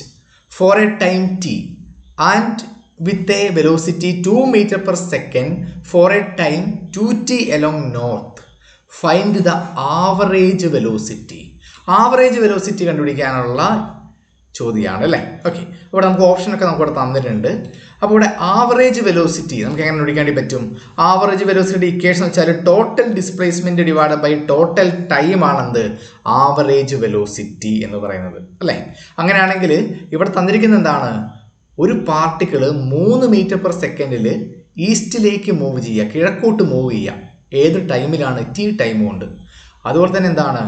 S1: for a time t and with a velocity 2 m/s for a time 2t along north. Find the average velocity. Average velocity കണ്ടുപിടിക്കാനുള്ള ചോദ്യമാണ് അല്ലേ. Okay, ഇവിടെ നമുക്ക് ഓപ്ഷനൊക്കെ നമുക്കിവിടെ തന്നിട്ടുണ്ട്. അപ്പോൾ ഇവിടെ ആവറേജ് വെലോസിറ്റി നമുക്ക് എങ്ങനെ കണ്ടുപിടിക്കാൻ പറ്റും? ആവറേജ് വെലോസിറ്റി ഇക്വേഷൻ വെച്ചാൽ total displacement divide by total time ആണെന്ത്? ആവറേജ് വെലോസിറ്റി എന്ന് പറയുന്നത് അല്ലേ. അങ്ങനെയാണെങ്കിൽ ഇവിടെ തന്നിരിക്കുന്നത് എന്താണ്? ഒരു പാർട്ടിക്കിള് 3 m/s ഈസ്റ്റിലേക്ക് മൂവ് ചെയ്യുക, കിഴക്കോട്ട് മൂവ് ചെയ്യുക. ഏത് ടൈമിലാണ്? t ടൈം കൊണ്ട്. അതുപോലെ തന്നെ എന്താണ്?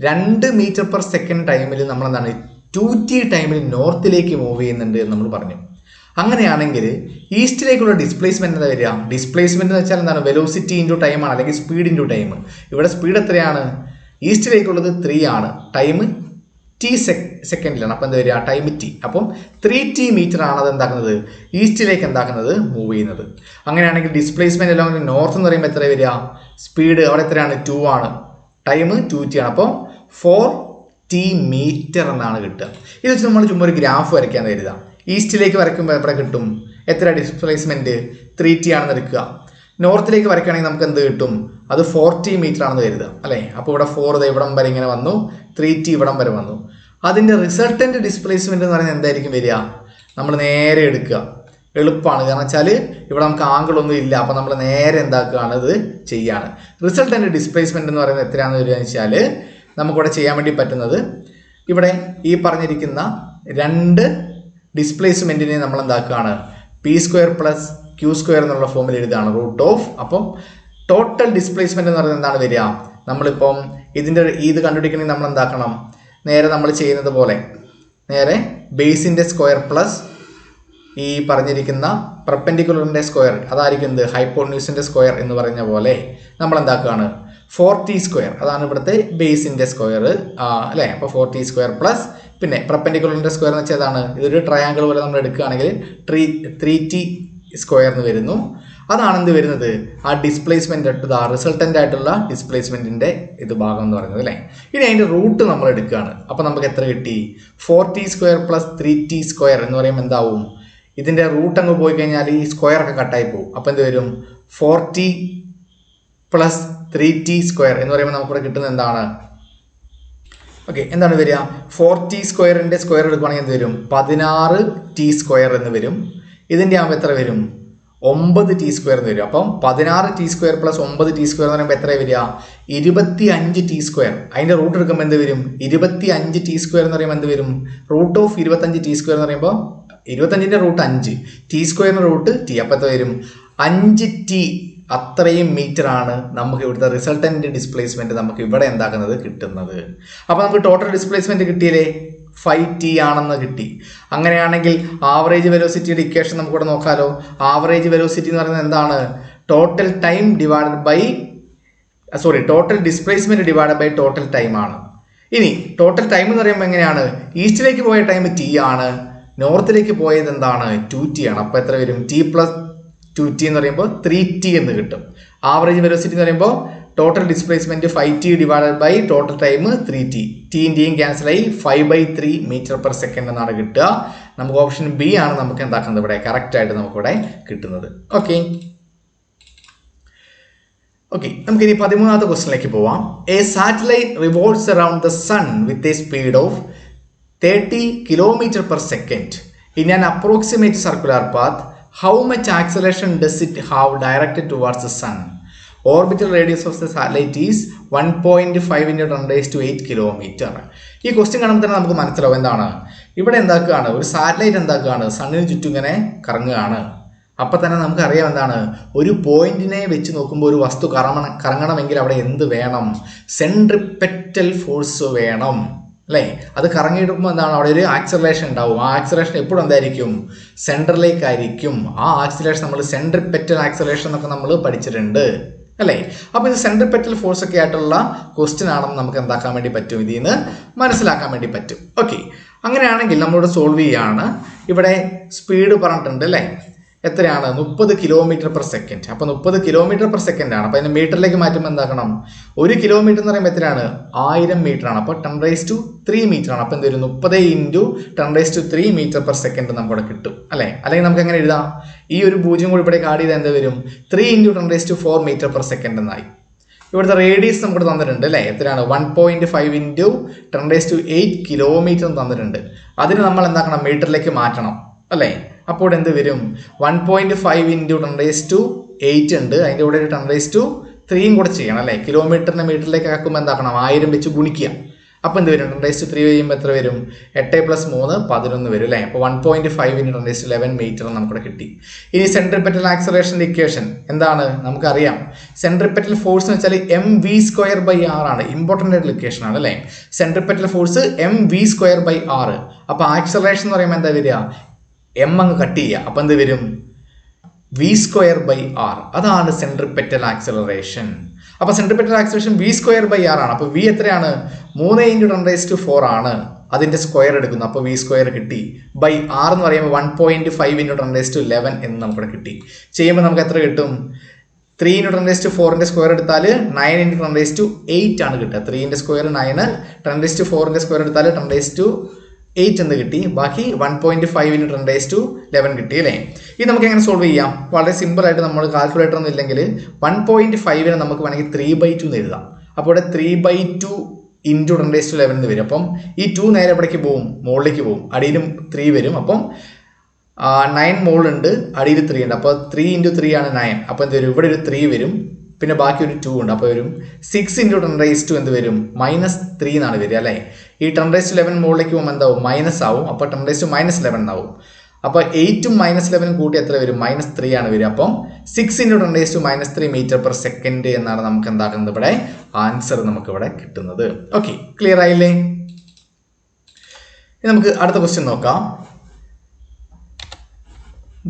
S1: 2 m/s ടൈമിൽ നമ്മൾ എന്താണ് 2t ടൈമിൽ നോർത്തിലേക്ക് മൂവ് ചെയ്യുന്നുണ്ട് എന്ന് നമ്മൾ പറഞ്ഞു. അങ്ങനെയാണെങ്കിൽ ഈസ്റ്റിലേക്കുള്ള ഡിസ്പ്ലേസ്മെന്റ് എന്താ വരിക? ഡിസ്പ്ലേസ്മെന്റ് എന്ന് വെച്ചാൽ എന്താണ്? വെലോസിറ്റി ഇൻറ്റു ടൈമാണ്, അല്ലെങ്കിൽ സ്പീഡ് ഇൻറ്റു ടൈം. ഇവിടെ സ്പീഡ് എത്രയാണ്? ഈസ്റ്റിലേക്കുള്ളത് 3 ആണ്, ടൈം t സെക്കൻഡിലാണ്. അപ്പം എന്താ വരിക? Time t. അപ്പം 3t മീറ്റർ ആണ് അത് എന്താക്കുന്നത്? ഈസ്റ്റിലേക്ക് എന്താക്കുന്നത്? മൂവ് ചെയ്യുന്നത്. അങ്ങനെയാണെങ്കിൽ ഡിസ്പ്ലേസ്മെന്റ് എല്ലാം നോർത്ത് എന്ന് പറയുമ്പോൾ എത്ര വരിക? സ്പീഡ് അവിടെ എത്രയാണ്? 2 ആണ്, ടൈം 2t ആണ്. അപ്പോൾ 4t മീറ്റർ എന്നാണ് കിട്ടുക. ഇത് വെച്ച് നമ്മൾ ചുമ്മാ ഒരു ഗ്രാഫ് വരയ്ക്കാൻ കരുതാം. ഈസ്റ്റിലേക്ക് വരയ്ക്കുമ്പോൾ എവിടെ കിട്ടും? എത്ര ഡിസ്പ്ലേസ്മെന്റ്? 3t ആണെന്ന് എടുക്കുക. നോർത്തിലേക്ക് വരയ്ക്കുകയാണെങ്കിൽ നമുക്ക് എന്ത് കിട്ടും? അത് 4t മീറ്റർ ആണെന്ന് കരുതുക, അല്ലേ? അപ്പോൾ ഇവിടെ 4 ഇവിടം വരെ ഇങ്ങനെ വന്നു, 3t ഇവിടം വരെ വന്നു. അതിൻ്റെ റിസൾട്ടൻ്റ് ഡിസ്പ്ലേസ്മെന്റ് എന്ന് പറയുന്നത് എന്തായിരിക്കും വരിക? നമ്മൾ നേരെ എടുക്കുക, എളുപ്പമാണ്. കാരണം വെച്ചാൽ ഇവിടെ നമുക്ക് ആംഗിൾ ഒന്നും ഇല്ല, അപ്പോൾ നമ്മൾ നേരെ എന്താക്കുകയാണ്? ഇത് ചെയ്യാണ്. റിസൾട്ടൻ്റ് ഡിസ്പ്ലേസ്മെന്റ് എന്ന് പറയുന്നത് എത്രയാണെന്ന് വരിക എന്ന് വെച്ചാൽ നമുക്കിവിടെ ചെയ്യാൻ വേണ്ടി പറ്റുന്നത്, ഇവിടെ ഈ പറഞ്ഞിരിക്കുന്ന 2 ഡിസ്പ്ലേസ്മെന്റിനെ നമ്മൾ എന്താക്കുകയാണ്? p² + q² എന്നുള്ള ഫോമിൽ എഴുതുകയാണ്, √. അപ്പം ടോട്ടൽ ഡിസ്പ്ലേസ്മെന്റ് എന്ന് പറയുന്നത് എന്താണ് വരിക? നമ്മളിപ്പം ഇത് കണ്ടുപിടിക്കണമെങ്കിൽ നമ്മൾ എന്താക്കണം? നേരെ നമ്മൾ ചെയ്യുന്നത് പോലെ നേരെ ബേസിന്റെ സ്ക്വയർ പ്ലസ് ഈ പറഞ്ഞിരിക്കുന്ന പെർപെൻഡിക്കുലറിന്റെ സ്ക്വയർ, അതായിരിക്കും എന്ത്? ഹൈപ്പോട്ന്യൂസിന്റെ സ്ക്വയർ എന്ന് പറഞ്ഞ പോലെ നമ്മൾ എന്താക്കുകയാണ്? 4t², അതാണ് ഇവിടുത്തെ ബേസിന്റെ സ്ക്വയർ, അല്ലേ? അപ്പോൾ 4t² പ്ലസ് പിന്നെ പെർപെൻഡിക്കുലറിന്റെ സ്ക്വയർ എന്ന് വെച്ചാൽ ഏതാണ്? ഇതൊരു ട്രയാങ്കിൾ പോലെ നമ്മൾ എടുക്കുകയാണെങ്കിൽ 3t² എന്ന് വരുന്നു. അതാണ് എന്ത് വരുന്നത്? ആ ഡിസ്പ്ലേസ്മെന്റ് റിസൾട്ടൻ്റ് ആയിട്ടുള്ള ഡിസ്പ്ലേസ്മെന്റിന്റെ ഇത് ഭാഗം എന്ന് പറയുന്നത്, അല്ലേ? ഇനി അതിന്റെ റൂട്ട് നമ്മൾ എടുക്കുകയാണ്. അപ്പോൾ നമുക്ക് എത്ര കിട്ടി? 4t² + 3t² എന്ന് പറയുമ്പോൾ എന്താവും? ഇതിന്റെ റൂട്ട് അങ്ങ് പോയി കഴിഞ്ഞാൽ ഈ സ്ക്വയർ ഒക്കെ കട്ടായി പോകും. അപ്പോൾ എന്ത് വരും? 4t + 3t² എന്ന് പറയുമ്പോൾ നമുക്കിവിടെ കിട്ടുന്നത് എന്താണ്? ഓക്കെ, എന്താണ് വരിക? 4t² സ്ക്വയർ എടുക്കുകയാണെങ്കിൽ എന്ത് വരും? 16t² എന്ന് വരും. ഇതിന്റെ ആകുമ്പോൾ എത്ര വരും? 9t² എന്ന് വരും. അപ്പം 16t² + 9t² എന്ന് പറയുമ്പോൾ എത്ര വരിക? 25t². അതിന്റെ റൂട്ട് എടുക്കുമ്പോൾ എന്ത് വരും? 25t² എന്ന് പറയുമ്പോൾ എന്ത് വരും? √25t² എന്ന് പറയുമ്പോൾ 25ന്റെ റൂട്ട് 5, t² റൂട്ട് t. അപ്പം എത്ര വരും? 5t. അത്രയും മീറ്റർ ആണ് നമുക്ക് ഇവിടുത്തെ റിസൾട്ടന്റ് ഡിസ്പ്ലേസ്മെന്റ് നമുക്ക് ഇവിടെ എന്താക്കുന്നത്? കിട്ടുന്നത്. അപ്പോൾ നമുക്ക് ടോട്ടൽ ഡിസ്പ്ലേസ്മെന്റ് കിട്ടിയില്ലേ? 5t ആണെന്ന് കിട്ടി. അങ്ങനെയാണെങ്കിൽ ആവറേജ് വെലോസിറ്റിയുടെ ഇക്വേഷൻ നമുക്കിവിടെ നോക്കാലോ. ആവറേജ് വെലോസിറ്റി എന്ന് പറയുന്നത് എന്താണ്? Total time divided by total displacement divided by total time ആണ്. ഇനി ടോട്ടൽ ടൈം എന്ന് പറയുമ്പോൾ എങ്ങനെയാണ്? ഈസ്റ്റിലേക്ക് പോയ ടൈം t ആണ്, നോർത്തിലേക്ക് പോയത് എന്താണ്? 2t ആണ്. അപ്പോൾ എത്ര വരും? t + 2t എന്ന് പറയുമ്പോൾ 3t എന്ന് കിട്ടും. ആവറേജ് വെലോസിറ്റി എന്ന് പറയുമ്പോൾ total displacement 5t divided by total time 3t. ടിയും ക്യാൻസൽ ആയി 5/3 m/s എന്നാണ് കിട്ടുക. നമുക്ക് ഓപ്ഷൻ ബി ആണ് നമുക്ക് എന്താക്കുന്നത് ഇവിടെ കറക്റ്റ് ആയിട്ട് നമുക്കിവിടെ കിട്ടുന്നത്. ഓക്കെ, നമുക്ക് ഇനി 13ാമത്തെ ക്വസ്റ്റ്യനിലേക്ക് പോവാം. A satellite revolves around the sun with a speed of 30 km/s in an approximate circular path. How much acceleration does it have directed towards the sun? Orbital radius of the satellite is 1.5 × 10⁸ km. ഈ question കാണുമ്പോൾ തന്നെ നമുക്ക് മനസ്സിലാവും എന്താണ് ഇവിടെ എന്താക്കുകയാണ്? ഒരു satellite എന്താക്കുകയാണ്? സണ്ണിന് ചുറ്റും ഇങ്ങനെ കറങ്ങുകയാണ്. അപ്പം തന്നെ നമുക്കറിയാം എന്താണ്? ഒരു പോയിന്റിനെ വെച്ച് നോക്കുമ്പോൾ ഒരു വസ്തു കറങ്ങണമെങ്കിൽ അവിടെ എന്ത് വേണം? സെൻട്രിപെറ്റൽ ഫോഴ്സ് വേണം, അല്ലേ? അത് കറങ്ങിയിടുമ്പോൾ എന്താണ്? അവിടെ ഒരു ആക്സിലറേഷൻ ഉണ്ടാവും. ആ ആക്സിലറേഷൻ എപ്പോഴും എന്തായിരിക്കും? സെൻട്രലിലേക്കായിരിക്കും. ആ ആക്സിലറേഷൻ നമ്മൾ സെൻട്രിപെറ്റൽ ആക്സിലറേഷൻ എന്നൊക്കെ നമ്മൾ പഠിച്ചിട്ടുണ്ട്, അല്ലേ? അപ്പോൾ ഇത് സെൻട്രിപെറ്റൽ ഫോഴ്സ് ഒക്കെ ആയിട്ടുള്ള ക്വസ്റ്റ്യൻ ആണെന്ന് നമുക്ക് എന്താക്കാൻ വേണ്ടി പറ്റും? ഇതിൽ നിന്ന് മനസ്സിലാക്കാൻ വേണ്ടി പറ്റും. ഓക്കെ, അങ്ങനെയാണെങ്കിൽ നമ്മളിവിടെ സോൾവ് ചെയ്യാണ്. ഇവിടെ സ്പീഡ് പറഞ്ഞിട്ടുണ്ട്, അല്ലേ? എത്രയാണ്? 30 km/s. അപ്പോൾ 30 km/s ആണ്. അപ്പോൾ അതിന് മീറ്ററിലേക്ക് മാറ്റുമ്പോൾ എന്താക്കണം? 1 കിലോമീറ്റർ എന്ന് പറയുമ്പോൾ എത്രയാണ്? 1000 മീറ്റർ ആണ്. അപ്പോൾ 10⁻³ മീറ്റർ ആണ്. അപ്പോൾ എന്ത് വരും? 30 × 10⁻³ m/s നമുക്കിവിടെ കിട്ടും, അല്ലേ? അല്ലെങ്കിൽ നമുക്ക് എങ്ങനെ എഴുതാം? ഈ ഒരു 0 കൂടി ഇവിടെ ആഡ് ചെയ്താൽ എന്ത് വരും? 3 × 10⁻⁴ m/s എന്നായി. ഇവിടുത്തെ റേഡിയസ് നമുക്ക് തന്നിട്ടുണ്ട്, അല്ലേ? എത്രയാണ്? 1.5 × 10⁸ കിലോമീറ്റർ തന്നിട്ടുണ്ട്. അതിന് നമ്മൾ എന്താക്കണം? മീറ്ററിലേക്ക് മാറ്റണം, അല്ലേ? അപ്പോൾ എന്ത് വരും? 1.5 × 10⁸ ഉണ്ട്, അതിൻ്റെ കൂടെ ഒരു 10⁻³ കൂടെ ചെയ്യണം, അല്ലേ? കിലോമീറ്ററിനെ മീറ്ററിലേക്ക് ആക്കുമ്പോൾ എന്താക്കണം? 1000 വെച്ച് ഗുണിക്കുക. അപ്പോൾ എന്ത് വരും 10⁻³ കഴിയുമ്പോൾ എത്ര വരും 8 + 3 11 വരും അല്ലേ. അപ്പോൾ 1.5 × 10⁻11 മീറ്റർ നമുക്കിവിടെ കിട്ടി. ഇനി സെൻട്രിപെറ്റൽ ആക്സലറേഷൻ്റെ ഇക്വേഷൻ എന്താണ് നമുക്കറിയാം. സെൻട്രിപെറ്റൽ ഫോഴ്സ് എന്ന് വെച്ചാൽ mv²/r ആണ്. ഇമ്പോർട്ടൻ്റ് ആയിട്ടുള്ള ഇക്വേഷൻ ആണ് അല്ലേ. Centripetal force mv²/r. അപ്പോൾ ആക്സലറേഷൻ എന്ന് പറയുമ്പോൾ എന്താ വരിക m അങ്ങ് കട്ട് ചെയ്യുക. അപ്പോൾ എന്ത് വരും v²/r. അതാണ് സെൻട്രിപെറ്റൽ ആക്സലറേഷൻ. അപ്പോൾ സെൻട്രിപെറ്റൽ ആക്സലറേഷൻ v²/r ആണ്. അപ്പോൾ v എത്രയാണ് 3 × 10⁴ ആണ്. അതിൻ്റെ സ്ക്വയർ എടുക്കുന്നു. അപ്പോൾ v² കിട്ടി. ബൈ r എന്ന് പറയുമ്പോൾ 1.5 × 10⁻11 എന്ന് നമുക്കിവിടെ കിട്ടി. ചെയ്യുമ്പോൾ നമുക്ക് എത്ര കിട്ടും 3 × 10⁴ സ്ക്വയർ എടുത്താൽ 9 × 10⁸ ആണ് കിട്ടുക. 3 സ്ക്വയർ 9, 10⁴ സ്ക്വയർ എടുത്താൽ 10⁸ എന്ന് കിട്ടി. ബാക്കി 1.5 × 10⁻11 കിട്ടി അല്ലേ. ഇത് നമുക്ക് എങ്ങനെ സോൾവ് ചെയ്യാം? വളരെ സിമ്പിൾ ആയിട്ട് നമ്മൾ കാൽക്കുലേറ്റർ ഒന്നും ഇല്ലെങ്കിൽ 1.5 നമുക്ക് വേണമെങ്കിൽ 3/2 എന്ന് എഴുതാം. അപ്പോൾ ഇവിടെ 3/2 × 10⁻11 എന്ന് വരും. അപ്പം ഈ 2 നേരെ എവിടേക്ക് പോകും മുകളിലേക്ക് പോകും. അടിയിലും 3 വരും. അപ്പം 9 മുകളിലുണ്ട്, അടിയിൽ 3 ഉണ്ട്. അപ്പോൾ 3 × 3 ആണ് 9. അപ്പോൾ എന്ത് വരും ഇവിടെ ഒരു 3 വരും, പിന്നെ ബാക്കി ഒരു 2 ഉണ്ട്. അപ്പോൾ വരും 6 × 10⁻² എന്ത് വരും -3 എന്നാണ് വരിക അല്ലേ. ഈ 10⁻11 മുകളിലേക്ക് പോകുമ്പോൾ എന്താവും മൈനസ് ആവും. അപ്പോൾ 10⁻11 എന്നാവും. അപ്പോൾ 8ഉം -11 കൂട്ടി എത്ര വരും -3 ആണ് വരിക. അപ്പം 6 × 10⁻³ മീറ്റർ/സെക്കൻഡ് എന്നാണ് നമുക്ക് എന്താക്കുന്നത് ഇവിടെ ആൻസർ നമുക്കിവിടെ കിട്ടുന്നത്. ഓക്കെ, ക്ലിയർ ആയില്ലേ? നമുക്ക് അടുത്ത ക്വസ്റ്റ്യൻ നോക്കാം.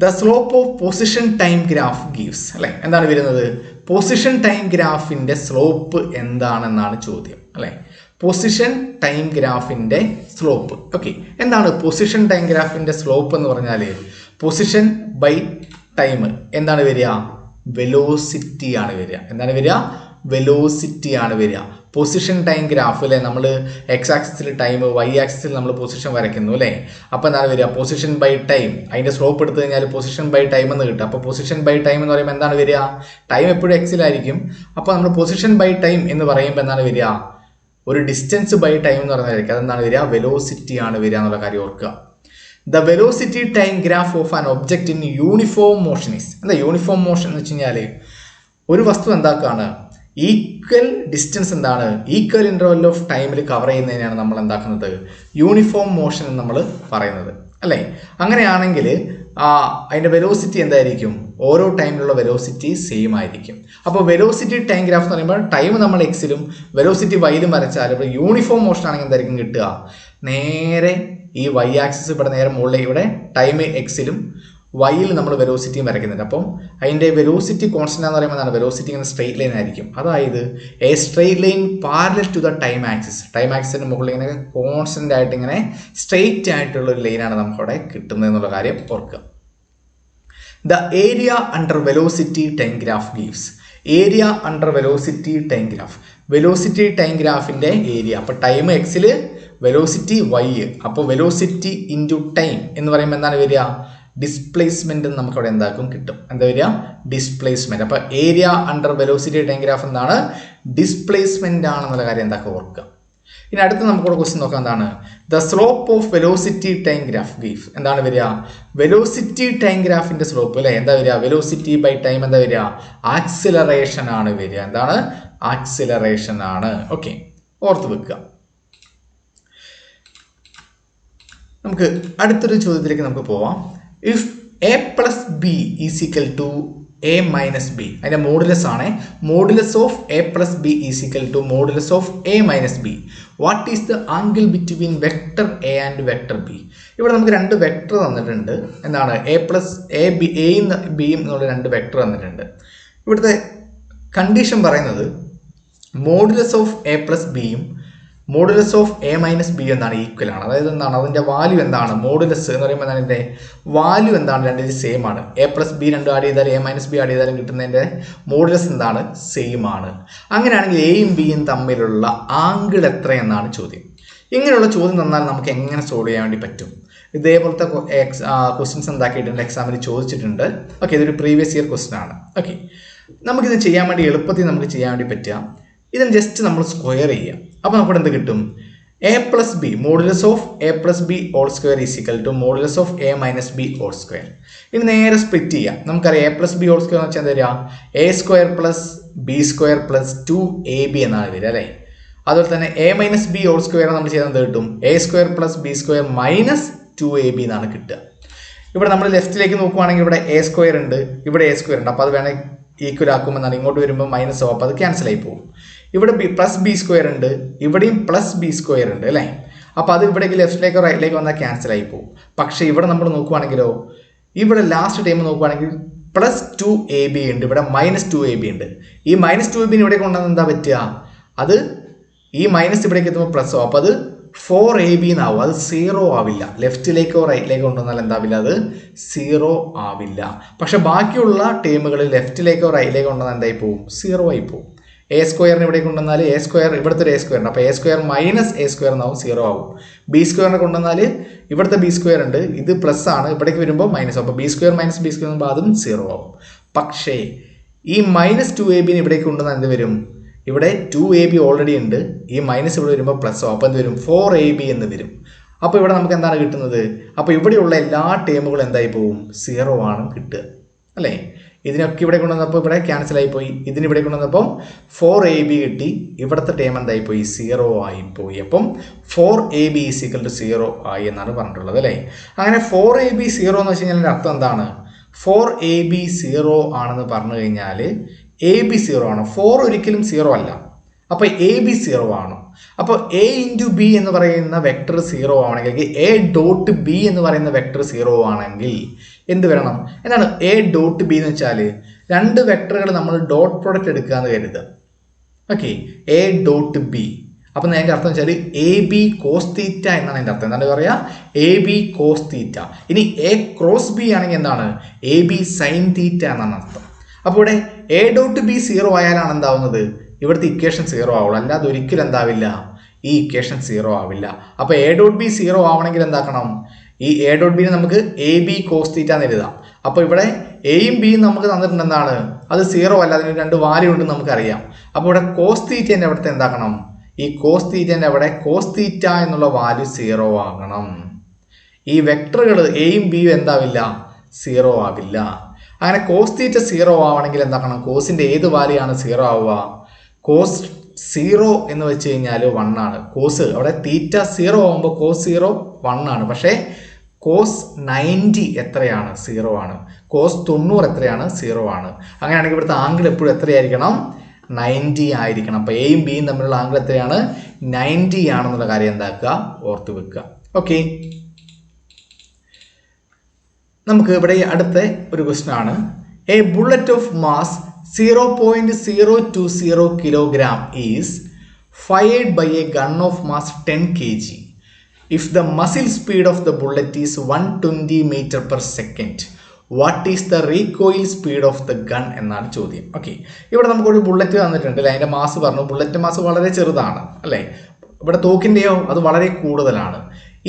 S1: The slope of position time graph gives അല്ലെ. എന്താണ് വരുന്നത് പൊസിഷൻ ടൈം ഗ്രാഫിന്റെ സ്ലോപ്പ് എന്താണെന്നാണ് ചോദ്യം അല്ലെ. പൊസിഷൻ ടൈം ഗ്രാഫിന്റെ സ്ലോപ്പ്. ഓക്കെ, എന്താണ് പൊസിഷൻ ടൈം ഗ്രാഫിന്റെ സ്ലോപ്പ് എന്ന് പറഞ്ഞാൽ പൊസിഷൻ ബൈ ടൈം എന്താണ് വരിക വെലോസിറ്റി ആണ് വരിക. എന്താണ് വരിക വെലോസിറ്റി ആണ് വരിക. പൊസിഷൻ ടൈം ഗ്രാഫ് അല്ലേ, നമ്മൾ എക്സ് ആക്സിസിൽ ടൈം, വൈ ആക്സിസിൽ നമ്മൾ പൊസിഷൻ വരയ്ക്കുന്നു അല്ലേ. അപ്പോൾ എന്താണ് വരിക പൊസിഷൻ ബൈ ടൈം. അതിൻ്റെ സ്ലോപ്പ് എടുത്തു കഴിഞ്ഞാൽ പൊസിഷൻ ബൈ ടൈം എന്ന് കിട്ടും. അപ്പോൾ പൊസിഷൻ ബൈ ടൈം എന്ന് പറയുമ്പോൾ എന്താണ് വരിക ടൈം എപ്പോഴും എക്സിലായിരിക്കും. അപ്പോൾ നമ്മൾ പൊസിഷൻ ബൈ ടൈം എന്ന് പറയുമ്പോൾ എന്താണ് വരിക ഒരു ഡിസ്റ്റൻസ് ബൈ ടൈം എന്ന് പറയുന്നതായിരിക്കും. അതെന്താണ് വരിക വെലോസിറ്റി ആണ് വരിക എന്നുള്ള കാര്യം ഓർക്കുക. The velocity time graph of an object in uniform motion is. എന്താ യൂണിഫോം മോഷൻ എന്ന് വെച്ച് കഴിഞ്ഞാൽ ഒരു വസ്തു എന്താക്കാണ് ഈക്വൽ ഡിസ്റ്റൻസ് എന്താണ് ഈക്വൽ ഇൻ്റർവെൽ ഓഫ് ടൈമിൽ കവർ ചെയ്യുന്നതിനാണ് നമ്മൾ എന്താക്കുന്നത് യൂണിഫോം മോഷൻ എന്ന് നമ്മൾ പറയുന്നത് അല്ലേ. അങ്ങനെയാണെങ്കിൽ അതിൻ്റെ വെലോസിറ്റി എന്തായിരിക്കും ഓരോ ടൈമിലുള്ള വെലോസിറ്റി സെയിം ആയിരിക്കും. അപ്പോൾ വെലോസിറ്റി ടൈം ഗ്രാഫ് എന്ന് പറയുമ്പോൾ ടൈം നമ്മൾ എക്സിലും വെലോസിറ്റി വൈയിലും വരച്ചാൽ ഇപ്പോൾ യൂണിഫോം മോഷൻ ആണെങ്കിൽ എന്തായിരിക്കും കിട്ടുക നേരെ ഈ വൈ ആക്സിസ് ഇവിടെ നേരെ മുകളിലേക്ക് ഇവിടെ ടൈം എക്സിലും വൈയിൽ നമ്മൾ വെലോസിറ്റിയും വരയ്ക്കുന്നുണ്ട്. അപ്പം അതിൻ്റെ വെലോസിറ്റി കോൺസ്റ്റന്റ് എന്ന് പറയുമ്പോൾ എന്താണ് വെലോസിറ്റി ഇങ്ങനെ സ്ട്രെയിറ്റ് ലൈൻ ആയിരിക്കും. അതായത് a straight line parallel to the time axis. Time ആക്സിസിന് മുകളിൽ ഇങ്ങനെ കോൺസ്റ്റന്റ് ആയിട്ട് ഇങ്ങനെ സ്ട്രെയിറ്റ് ആയിട്ടുള്ള ഒരു ലൈനാണ് നമുക്കവിടെ കിട്ടുന്നത് എന്നുള്ള കാര്യം ഓർക്കുക. The area under velocity time graph gives. Area under velocity time graph. Velocity time ഗ്രാഫിൻ്റെ ഏരിയ. അപ്പോൾ ടൈം എക്സിൽ വെലോസിറ്റി വൈ. അപ്പോൾ വെലോസിറ്റി ഇൻറ്റു ടൈം എന്ന് പറയുമ്പോൾ എന്താണ് വരിക ഡിസ്പ്ലേസ്മെന്റ് നമുക്ക് അവിടെ എന്താക്കും കിട്ടും. എന്താ വരിക ഡിസ്പ്ലേസ്മെന്റ്. അപ്പോൾ area under velocity time graph എന്താണ് ഡിസ്പ്ലേസ്മെന്റ് ആണെന്നുള്ള കാര്യം എന്താക്കുക ഓർക്കുക. ഇനി അടുത്ത് നമുക്കിവിടെ ക്വസ്റ്റ്യൻ നോക്കാം. എന്താണ് the slope of velocity time graph give. എന്താണ് വരിക വെലോസിറ്റി ടൈം ഗ്രാഫിന്റെ സ്ലോപ്പ് അല്ലെ. എന്താ വരിക വെലോസിറ്റി ബൈ ടൈം എന്താ വരിക ആക്സിലറേഷൻ ആണ് വരിക. എന്താണ് ആക്സിലറേഷൻ ആണ്. ഓക്കെ, ഓർത്ത് വെക്കുക. നമുക്ക് അടുത്തൊരു ചോദ്യത്തിലേക്ക് നമുക്ക് പോവാം. If A plus B is equal to A minus B. അതിൻ്റെ മോഡുലസ് ആണ് modulus of A plus B is equal to modulus of A minus B. What is the angle between vector A and vector B. ഇവിടെ നമുക്ക് രണ്ട് vector തന്നിട്ടുണ്ട്. എന്താണ് A plus A B എയും ബിയും എന്നുള്ള രണ്ട് വെക്ടർ തന്നിട്ടുണ്ട്. ഇവിടുത്തെ കണ്ടീഷൻ പറയുന്നത് മോഡുലസ് ഓഫ് എ പ്ലസ് ബിയും modulus of A minus B എന്താണ് ഈക്വൽ ആണ്. അതായത് എന്താണ് അതിൻ്റെ വാല്യൂ എന്താണ് മോഡുലസ് എന്ന് പറയുമ്പോൾ എന്താണ് ഇതിൻ്റെ വാല്യൂ എന്താണ് രണ്ടിനും സെയിം ആണ്. എ പ്ലസ് ബി രണ്ടും ആഡ് ചെയ്താലും എ മൈനസ് ബി ആഡ് ചെയ്താലും കിട്ടുന്നതിൻ്റെ മോഡുലസ് എന്താണ് സെയിം ആണ്. അങ്ങനെയാണെങ്കിൽ എയും ബിയും തമ്മിലുള്ള ആംഗിൾ എത്രയെന്നാണ് ചോദ്യം. ഇങ്ങനെയുള്ള ചോദ്യം തന്നാൽ നമുക്ക് എങ്ങനെ സോൾവ് ചെയ്യാൻ വേണ്ടി പറ്റും? ഇതേപോലത്തെ ക്വസ്റ്റ്യൻസ് എന്താക്കിയിട്ടുണ്ട് എക്സാമിൽ ചോദിച്ചിട്ടുണ്ട്. ഓക്കെ, ഇതൊരു പ്രീവിയസ് ഇയർ ക്വസ്റ്റ്യൻ ആണ്. ഓക്കെ, നമുക്കിത് ചെയ്യാൻ വേണ്ടി എളുപ്പത്തിൽ നമുക്ക് ചെയ്യാൻ വേണ്ടി പറ്റുക ഇതിന് ജസ്റ്റ് നമ്മൾ സ്ക്വയർ ചെയ്യുക. അപ്പോൾ നമുക്ക് എന്ത് കിട്ടും A plus B modulus of A plus B whole square is equal to modulus of A minus B whole square. ഇനി നേരെ സ്പ്ലിറ്റ് ചെയ്യാം. നമുക്കറിയാം A plus B whole square എന്ന് വെച്ചാൽ എന്താ വരിക A square plus B square plus 2ab എന്നാണ് വരിക അല്ലേ. അതുപോലെ തന്നെ A minus B whole square നമ്മൾ ചെയ്താൽ എന്ത് കിട്ടും? A square plus B square minus 2ab എന്നാണ് കിട്ടുക. ഇവിടെ നമ്മൾ ലെഫ്റ്റിലേക്ക് നോക്കുവാണെങ്കിൽ ഇവിടെ എ സ്ക്വയർ ഉണ്ട്, ഇവിടെ എ സ്ക്വയർ ഉണ്ട്. അപ്പോൾ അത് വേണമെങ്കിൽ ഈക്വൽ ആക്കുമെന്നാണ്. ഇങ്ങോട്ട് വരുമ്പോൾ മൈനസ് ആവും, അപ്പോൾ അത് ക്യാൻസൽ ആയി പോകും. ഇവിടെ പ്ലസ് ബി സ്ക്വയർ ഉണ്ട്, ഇവിടെയും പ്ലസ് ബി സ്ക്വയർ ഉണ്ട് അല്ലേ. അപ്പോൾ അത് ഇവിടേക്ക് ലെഫ്റ്റിലേക്കോ റൈറ്റിലേക്കോ വന്നാൽ ക്യാൻസൽ ആയി പോകും. പക്ഷേ ഇവിടെ നമ്മൾ നോക്കുവാണെങ്കിലോ, ഇവിടെ ലാസ്റ്റ് ടൈം നോക്കുവാണെങ്കിൽ പ്ലസ് 2ab ഉണ്ട്, ഇവിടെ മൈനസ് 2ab ഉണ്ട്. ഈ മൈനസ് 2ab ഇവിടെ കൊണ്ടുവന്ന് എന്താ പറ്റുക? അത് ഈ മൈനസ് ഇവിടേക്ക് എത്തുമ്പോൾ പ്ലസ് ആവും. അപ്പോൾ അത് 4ab എന്നാവും, അത് 0 ആവില്ല. ലെഫ്റ്റിലേക്കോ റൈറ്റിലേക്കോ കൊണ്ടുവന്നാൽ എന്താവില്ല? അത് 0 ആവില്ല. പക്ഷെ ബാക്കിയുള്ള ടേമുകൾ ലെഫ്റ്റിലേക്കോ റൈറ്റിലേക്കോ കൊണ്ടുവന്നാൽ എന്തായി പോകും? 0 ആയി പോകും. എ സ്ക്വയറിന് ഇവിടെ കൊണ്ടുവന്നാൽ എ സ്ക്വയർ ഇവിടുത്തെ ഒരു എ സ്ക്വയർ ഉണ്ട്, അപ്പോൾ A square minus A square എന്നാവും, 0 ആവും. ബി സ്ക്വയറിനെ കൊണ്ടുവന്നാൽ ഇവിടുത്തെ ബി സ്ക്വയർ ഉണ്ട്, ഇത് പ്ലസ് ആണ്, ഇവിടേക്ക് വരുമ്പോൾ മൈനസ്. അപ്പോൾ B square minus B square ആകുമ്പോൾ അതും 0 ആവും. പക്ഷേ ഈ മൈനസ് 2ab ഇവിടേക്ക് കൊണ്ടുവന്നാൽ എന്ത് വരും? ഇവിടെ 2ab ഓൾറെഡി ഉണ്ട്, ഈ മൈനസ് ഇവിടെ വരുമ്പോൾ പ്ലസ് ആവും. അപ്പോൾ എന്ത് വരും? 4ab എന്ന് വരും. അപ്പോൾ ഇവിടെ നമുക്ക് എന്താണ് കിട്ടുന്നത്? അപ്പോൾ ഇവിടെയുള്ള എല്ലാ ടേമുകളും എന്തായി പോവും? 0 ആണ് കിട്ടുക അല്ലേ. ഇതിനൊക്കെ ഇവിടെ കൊണ്ടുവന്നപ്പോൾ ഇവിടെ ക്യാൻസൽ ആയിപ്പോയി, ഇതിനിവിടെ കൊണ്ടുവന്നപ്പം 4ab കിട്ടി, ഇവിടുത്തെ ടേം എന്തായിപ്പോയി? 0 ആയിപ്പോയി. അപ്പം 4ab = 0 ആയി എന്നാണ് പറഞ്ഞിട്ടുള്ളത് അല്ലേ. അങ്ങനെ 4ab 0 എന്ന് വെച്ച് കഴിഞ്ഞാൽ അർത്ഥം എന്താണ്? 4ab 0 ആണെന്ന് പറഞ്ഞു കഴിഞ്ഞാൽ ab 0 ആണ്. 4 ഒരിക്കലും 0 അല്ല. അപ്പോൾ ab 0 ആണ്. അപ്പോൾ a ഇൻറ്റു ബി എന്ന് പറയുന്ന വെക്ടർ 0 ആണെങ്കിൽ, a ഡോട്ട് ബി എന്ന് പറയുന്ന വെക്ടർ 0 ആണെങ്കിൽ എന്ത് വരണം? എന്താണ് a ഡോട്ട് ബി എന്ന് വെച്ചാൽ? രണ്ട് വെക്ടറുകൾ നമ്മൾ ഡോട്ട് പ്രോഡക്റ്റ് എടുക്കുക എന്ന് കരുതുക. Okay, a dot B. അപ്പം അതിൻ്റെ അർത്ഥം വെച്ചാൽ എ ബി കോസ് തീറ്റ എന്നാണ് അതിൻ്റെ അർത്ഥം. എന്താണ് പറയുക? A B cos theta. ഇനി a ക്രോസ് ബി ആണെങ്കിൽ എന്താണ്? എ ബി സൈൻ തീറ്റ എന്നാണ് അർത്ഥം. അപ്പോൾ ഇവിടെ a ഡോട്ട് ബി 0 ആയാലാണ് എന്താവുന്നത്? ഇവിടുത്തെ ഇക്വേഷൻ 0 ആവുള്ളൂ, അല്ലാതെ ഒരിക്കലും എന്താവില്ല? ഈ ഇക്വേഷൻ 0 ആവില്ല. അപ്പോൾ a ഡോട്ട് ബി 0 ആവണമെങ്കിൽ എന്താക്കണം? ഈ a ഡോട്ട് ബിനെ നമുക്ക് എ ബി കോസ് തീറ്റ എന്ന് എഴുതാം. അപ്പോൾ ഇവിടെ എയും ബിയും നമുക്ക് തന്നിട്ടുണ്ട്, എന്താണ്? അത് 0 അല്ല, അതിന് രണ്ട് വാല്യൂ ഉണ്ടെന്ന് നമുക്കറിയാം. അപ്പോൾ ഇവിടെ കോസ് തീറ്റേൻ്റെ അവിടുത്തെ എന്താക്കണം? ഈ കോസ് തീറ്റേൻ്റെ അവിടെ കോസ് തീറ്റ എന്നുള്ള വാല്യൂ 0 ആകണം. ഈ വെക്ടറുകൾ എയും ബിയും എന്താവില്ല? 0 ആവില്ല. അങ്ങനെ കോസ് തീറ്റ 0 ആവണമെങ്കിൽ എന്താക്കണം? കോസിൻ്റെ ഏത് വാല്യൂ ആണ് 0 ആവുക? കോസ് 0 എന്ന് വെച്ച് കഴിഞ്ഞാൽ 1 ആണ്. കോസ് അവിടെ തീറ്റ 0 ആകുമ്പോൾ കോസ് 0 1 ആണ്. പക്ഷേ കോസ് 90 എത്രയാണ്? 0 ആണ്. കോസ് 90 എത്രയാണ്? 0 ആണ്. അങ്ങനെയാണെങ്കിൽ ഇവിടുത്തെ ആംഗിൾ എപ്പോഴും എത്രയായിരിക്കണം? 90 ആയിരിക്കണം. അപ്പോൾ എയും ബിയും തമ്മിലുള്ള ആംഗിൾ എത്രയാണ്? 90 ആണെന്നുള്ള കാര്യം എന്താക്കുക? ഓർത്ത് വെക്കുക. ഓക്കെ, നമുക്ക് ഇവിടെ അടുത്ത ഒരു ക്വസ്റ്റ്യൻ ആണ്. A bullet of mass 0.020 kilogram is fired by a gun of mass 10 kg. If the muzzle speed of the bullet is 120 meter per second, what is the recoil speed of the gun എന്നാണ് ചോദ്യം. Okay, ഇവിടെ നമുക്കൊരു bullet തന്നിട്ടുണ്ട് അല്ലേ. അതിൻ്റെ mass പറഞ്ഞു, bullet mass വളരെ ചെറുതാണ് അല്ലേ. ഇവിടെ തോക്കിൻ്റെയോ അത് വളരെ കൂടുതലാണ്.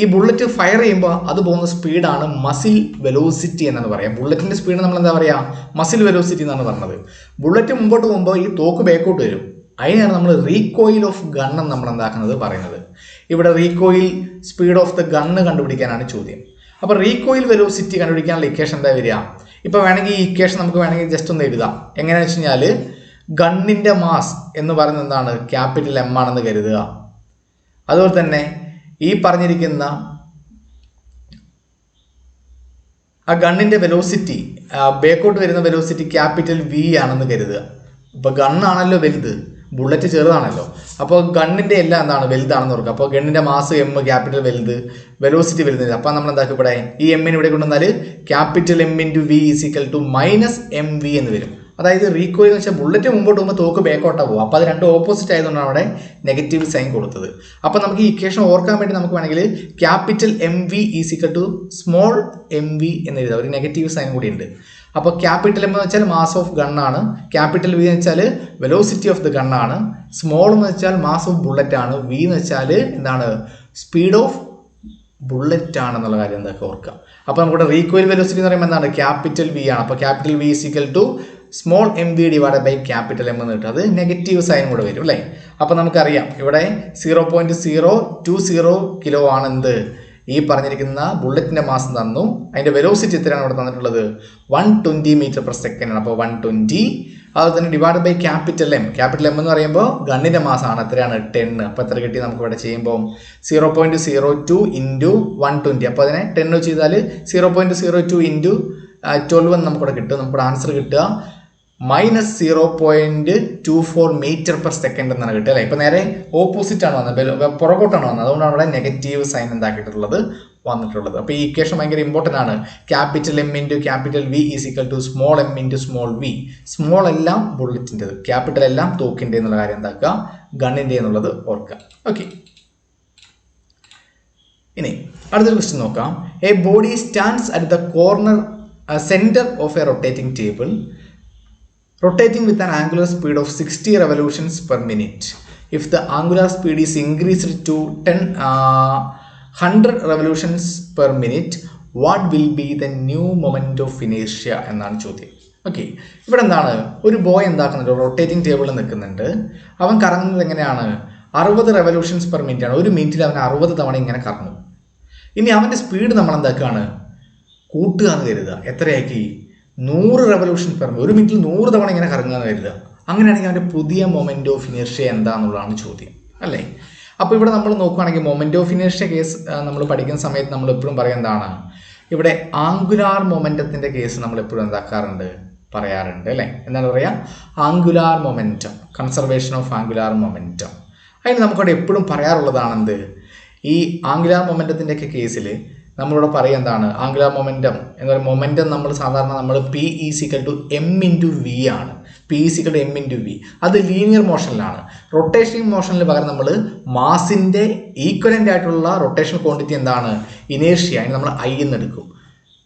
S1: ഈ ബുള്ളറ്റ് ഫയർ ചെയ്യുമ്പോൾ അത് പോകുന്ന സ്പീഡാണ് മസിൽ വെലോസിറ്റി എന്നാണ് പറയുക. ബുള്ളറ്റിൻ്റെ സ്പീഡ് നമ്മൾ എന്താ പറയുക? മസിൽ വെലോസിറ്റി എന്നാണ് പറഞ്ഞത്. ബുള്ളറ്റ് മുമ്പോട്ട് പോകുമ്പോൾ ഈ തോക്ക് ബാക്കോട്ട് വരും, അതിനാണ് നമ്മൾ റീകോയിൽ ഓഫ് ഗൺ എന്ന് നമ്മൾ എന്താക്കുന്നത് പറയുന്നത്. ഇവിടെ recoil speed of the gun കണ്ടുപിടിക്കാനാണ് ചോദ്യം. അപ്പോൾ റീകോയിൽ വെലോസിറ്റി കണ്ടുപിടിക്കാനുള്ള ഇക്വേഷൻ എന്താ വരിക? ഇപ്പോൾ വേണമെങ്കിൽ ഈ ഇക്വേഷൻ നമുക്ക് വേണമെങ്കിൽ ജസ്റ്റ് ഒന്ന് എഴുതാം. എങ്ങനെയാണെന്ന് വെച്ച് കഴിഞ്ഞാൽ ഗണ്ണിൻ്റെ മാസ് എന്ന് പറയുന്നത് എന്താണ്? ക്യാപിറ്റൽ M ആണെന്ന് കരുതുക. അതുപോലെ തന്നെ ഈ പറഞ്ഞിരിക്കുന്ന ആ ഗണ്ണിൻ്റെ വെലോസിറ്റി, ബാക്കോട്ട് വരുന്ന വെലോസിറ്റി ക്യാപിറ്റൽ V ആണെന്ന് കരുതുക. ഇപ്പോൾ ഗണ്ണാണല്ലോ വലുത്, ബുള്ളറ്റ് ചെറുതാണല്ലോ. അപ്പോൾ ഗണ്ണിൻ്റെ എല്ലാം എന്താണ്? വലുതാണെന്ന് ഓർക്കുക. അപ്പോൾ ഗണ്ണിൻ്റെ മാസ് M, ക്യാപിറ്റൽ വലുത്, വെലോസിറ്റി വലുത്. അപ്പോൾ നമ്മൾ എന്താക്കും? ഇവിടെ ഈ എമ്മിന് ഇവിടെ കൊണ്ടുവന്നാൽ ക്യാപിറ്റൽ M × V = -mv എന്ന് വരും. അതായത് റീകോയിൽ എന്ന് വെച്ചാൽ ബുള്ളറ്റ് മുമ്പോട്ട് പോകുമ്പോൾ തോക്ക് ബാക്കോട്ടാണ് പോകും. അപ്പോൾ അത് രണ്ട് ഓപ്പോസിറ്റ് ആയതുകൊണ്ടാണ് അവിടെ നെഗറ്റീവ് സൈൻ കൊടുത്തത്. അപ്പോൾ നമുക്ക് ഈ ഇക്വേഷൻ ഓർക്കാൻ വേണ്ടി നമുക്ക് വേണമെങ്കിൽ ക്യാപിറ്റൽ MV = സ്മോൾ mv എന്ന് എഴുതാം. ഒരു നെഗറ്റീവ് സൈൻ കൂടി ഉണ്ട്. അപ്പോൾ ക്യാപിറ്റൽ M എന്ന് വെച്ചാൽ മാസ് ഓഫ് ഗണ്ണാണ്, ക്യാപിറ്റൽ V എന്ന് വെച്ചാൽ വെലോസിറ്റി ഓഫ് ദ ഗണ്ണാണ്, സ്മോൾ എന്ന് വെച്ചാൽ മാസ് ഓഫ് ബുള്ളറ്റ് ആണ്, V എന്ന് വെച്ചാൽ എന്താണ്? സ്പീഡ് ഓഫ് ബുള്ളറ്റ് ആണെന്നുള്ള കാര്യം എന്തൊക്കെ ഓർക്കാം. അപ്പോൾ നമ്മുടെ റീകോയിൽ വെലോസിറ്റി എന്ന് പറയുമ്പോൾ എന്താണ്? ക്യാപിറ്റൽ V ആണ്. അപ്പോൾ capital V = small mv / capital M എന്ന് കിട്ടും. അത് നെഗറ്റീവ് സൈൻ കൂടെ വരും അല്ലേ. അപ്പോൾ നമുക്കറിയാം ഇവിടെ 0.020 കിലോ ആണ് എന്ത്? ഈ പറഞ്ഞിരിക്കുന്ന ബുള്ളറ്റിൻ്റെ മാസ് തന്നു, അതിൻ്റെ വെലോസിറ്റി എത്രയാണ് ഇവിടെ തന്നിട്ടുള്ളത് 120 മീറ്റർ പെർ സെക്കൻഡ് ആണ്. അപ്പോൾ 120, അതുപോലെ തന്നെ ഡിവൈഡ് ബൈ ക്യാപിറ്റൽ എം എന്ന് പറയുമ്പോൾ ഗണ്ണിൻ്റെ മാസമാണ്, എത്രയാണ് 10. അപ്പോൾ എത്ര കിട്ടി നമുക്ക് ഇവിടെ ചെയ്യുമ്പോൾ 0.02 ഇൻറ്റു 120. അപ്പോൾ അതിനെ 10 ചെയ്താൽ 0.02 ഇൻറ്റു 12 എന്ന് നമുക്കിവിടെ കിട്ടും. നമുക്കിവിടെ ആൻസർ കിട്ടുക -0.24 മീറ്റർ പെർ സെക്കൻഡ് എന്നാണ് കിട്ടുക അല്ലേ. ഇപ്പം നേരെ ഓപ്പോസിറ്റ് ആണ് വന്നത്, പുറകോട്ടാണ് വന്നത്, അതുകൊണ്ടാണ് ഇവിടെ നെഗറ്റീവ് സൈൻ എന്താക്കിയിട്ടുള്ളത് വന്നിട്ടുള്ളത്. അപ്പോൾ ഈ ഇക്വേഷൻ ഭയങ്കര ഇമ്പോർട്ടൻ്റ് ആണ്. Capital M into capital V is equal to small M into small V. Small എല്ലാം ബുള്ളറ്റിൻ്റെത്, ക്യാപിറ്റൽ എല്ലാം തോക്കിൻ്റെ എന്നുള്ള കാര്യം എന്താക്കുക, ഗണ്ണിൻ്റെ എന്നുള്ളത് ഓർക്കുക. ഓക്കെ, ഇനി അടുത്തൊരു ക്വസ്റ്റ്യൻ നോക്കാം. A body stands at the corner centre of A rotating table rotating with an angular speed of 60 revolutions per minute. If the angular speed is increased to 100 revolutions per minute, what will be the new moment of inertia എന്നാണ് ചോദ്യം. Okay, ഇവിടെ എന്താണ്, ഒരു boy എന്താക്കുന്നുണ്ട്, rotating ടേബിളിൽ നിൽക്കുന്നുണ്ട്. അവൻ കറങ്ങുന്നത് എങ്ങനെയാണ്, 60 റെവല്യൂഷൻസ് പെർ മിനിറ്റ് ആണ്. ഒരു മിനിറ്റിൽ അവൻ 60 തവണ ഇങ്ങനെ കറങ്ങും. ഇനി അവൻ്റെ സ്പീഡ് നമ്മൾ എന്താക്കുകയാണ്, കൂട്ടുക എന്ന് കരുതുക. എത്രയാക്കി, 100 റെവല്യൂഷൻ പെർ മിനിറ്റ്. ഒരു മിനിറ്റിൽ 100 തവണ ഇങ്ങനെ കറങ്ങുക എന്ന് കരുതുക. അങ്ങനെയാണെങ്കിൽ അവൻ്റെ പുതിയ മൊമെൻ്റ് ഓഫ് ഇനേർഷ്യ എന്താണെന്നുള്ളതാണ് ചോദ്യം അല്ലേ. അപ്പോൾ ഇവിടെ നമ്മൾ നോക്കുകയാണെങ്കിൽ മൊമെൻ്റ് ഓഫ് ഇനേർഷ്യ കേസ് നമ്മൾ പഠിക്കുന്ന സമയത്ത് നമ്മൾ എപ്പോഴും പറയുന്നതാണ്, ഇവിടെ ആംഗുലാർ മൊമെൻറ്റത്തിൻ്റെ കേസ് നമ്മൾ എപ്പോഴും എന്താക്കാറുണ്ട്, പറയാറുണ്ട് അല്ലേ. എന്താണ് പറയുക, angular momentum, conservation of angular momentum. അതിന് നമുക്കവിടെ എപ്പോഴും പറയാറുള്ളതാണെന്ത്, ഈ ആംഗുലാർ മൊമെൻറ്റത്തിൻ്റെയൊക്കെ കേസിൽ നമ്മളിവിടെ പറയുക എന്താണ്, ആംഗുലാർ മൊമെൻറ്റം എന്ന് പറയുമ്പോൾ മൊമെൻറ്റം നമ്മൾ സാധാരണ നമ്മൾ P = m × v ആണ്. P = m × v. അത് ലീനിയർ മോഷനിലാണ്. റൊട്ടേഷണൽ മോഷനിൽ പകരം നമ്മൾ മാസിൻ്റെ ഈക്വലൻ്റ് ആയിട്ടുള്ള റൊട്ടേഷൻ ക്വാണ്ടിറ്റി എന്താണ്, ഇനേർഷ്യ, അതിന് നമ്മൾ I എന്ന് എടുക്കും.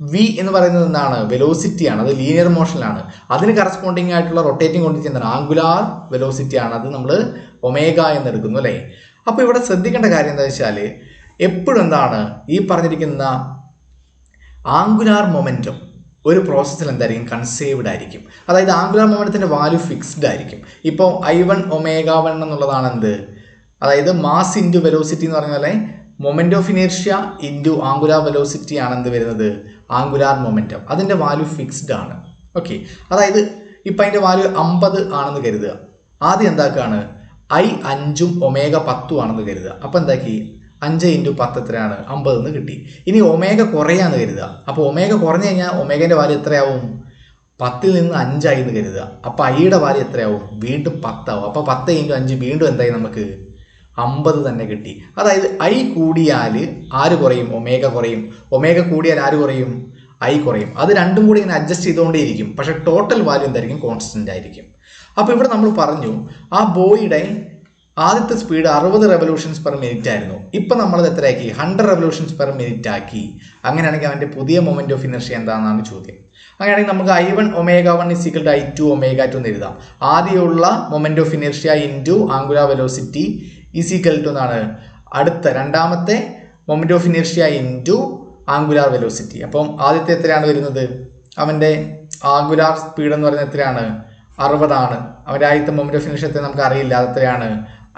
S1: v എന്ന് പറയുന്നത് എന്താണ്, വെലോസിറ്റിയാണ്. അത് ലീനിയർ മോഷനിലാണ്. അതിന് കറസ്പോണ്ടിങ് ആയിട്ടുള്ള റൊട്ടേറ്റിംഗ് ക്വാണ്ടിറ്റി എന്താണ്, ആംഗുലാർ വെലോസിറ്റി ആണ്. അത് നമ്മൾ ഒമേഗ എന്ന് എടുക്കുന്നു അല്ലേ. അപ്പോൾ ഇവിടെ ശ്രദ്ധിക്കേണ്ട കാര്യം എന്താ വെച്ചാൽ, എപ്പോഴും എന്താണ്, ഈ പറഞ്ഞിരിക്കുന്ന ആംഗുലാർ മൊമെൻറ്റം ഒരു പ്രോസസ്സിൽ എന്തായിരിക്കും, കൺസേവ്ഡ് ആയിരിക്കും. അതായത് ആംഗുലാർ മൊമെൻറ്റത്തിൻ്റെ വാല്യൂ ഫിക്സ്ഡ് ആയിരിക്കും. ഇപ്പോൾ I1 ω1 എന്നുള്ളതാണ് എന്ത്, അതായത് മാസ് ഇൻറ്റു വെലോസിറ്റി എന്ന് പറഞ്ഞ പോലെ moment of inertia into angular velocity ആണ് എന്ത് വരുന്നത്, ആംഗുലാർ മൊമെൻറ്റം. അതിൻ്റെ വാല്യൂ ഫിക്സ്ഡ് ആണ്. ഓക്കെ, അതായത് ഇപ്പം അതിൻ്റെ വാല്യൂ 50 ആണെന്ന് കരുതുക. ആദ്യം എന്താക്കുകയാണ്, I 5 ω 10 ആണെന്ന് കരുതുക. അപ്പോൾ എന്താക്കി, 5 × 10 എത്രയാണ്, 50 എന്ന് കിട്ടി. ഇനി ഒമേഗ കുറയാന്ന് കരുതുക. അപ്പോൾ ഒമേഗ കുറഞ്ഞു കഴിഞ്ഞാൽ ഒമേഗൻ്റെ വാല്യൂ എത്രയാവും, 10 നിന്ന് 5 ആയി എന്ന് കരുതുക. അപ്പോൾ ഐയുടെ വാല്യൂ എത്രയാവും, വീണ്ടും 10 ആവും. അപ്പോൾ 10 × 5 വീണ്ടും എന്തായി, നമുക്ക് 50 തന്നെ കിട്ടി. അതായത് I കൂടിയാൽ ആര് കുറയും, ഒമേഗ കുറയും. ഒമേഗ കൂടിയാൽ ആര് കുറയും, I കുറയും. അത് രണ്ടും കൂടി ഇങ്ങനെ അഡ്ജസ്റ്റ് ചെയ്തുകൊണ്ടേയിരിക്കും. പക്ഷേ ടോട്ടൽ വാല്യൂ എന്തായിരിക്കും, കോൺസ്റ്റൻ്റ് ആയിരിക്കും. അപ്പോൾ ഇവിടെ നമ്മൾ പറഞ്ഞു ആ ബോയിയുടെ ആദ്യത്തെ സ്പീഡ് 60 റെവല്യൂഷൻസ് പെർ മിനിറ്റ് ആയിരുന്നു. ഇപ്പം നമ്മളത് എത്രയാക്കി, 100 റെവല്യൂഷൻസ് പെർ മിനിറ്റ് ആക്കി. അങ്ങനെയാണെങ്കിൽ അവൻ്റെ പുതിയ മൊമെൻറ്റ് ഓഫ് ഇനർഷ്യ എന്താണെന്നാണ് ചോദ്യം. അങ്ങനെയാണെങ്കിൽ നമുക്ക് I1 ω1 = I2 ω2 എന്ന് എഴുതാം. ആദ്യമുള്ള moment of inertia into angular velocity = എന്നാണ് അടുത്ത രണ്ടാമത്തെ moment of inertia into angular velocity. അപ്പം ആദ്യത്തെ എത്രയാണ് വരുന്നത്, അവൻ്റെ ആംഗുലാർ സ്പീഡ് എന്ന് പറയുന്നത് എത്രയാണ്, 60 ആണ്. അവൻ്റെ ആദ്യത്തെ മൊമെൻറ്റ് ഓഫ് ഇനർഷ്യ നമുക്ക് അറിയില്ല, അതെത്രയാണ്,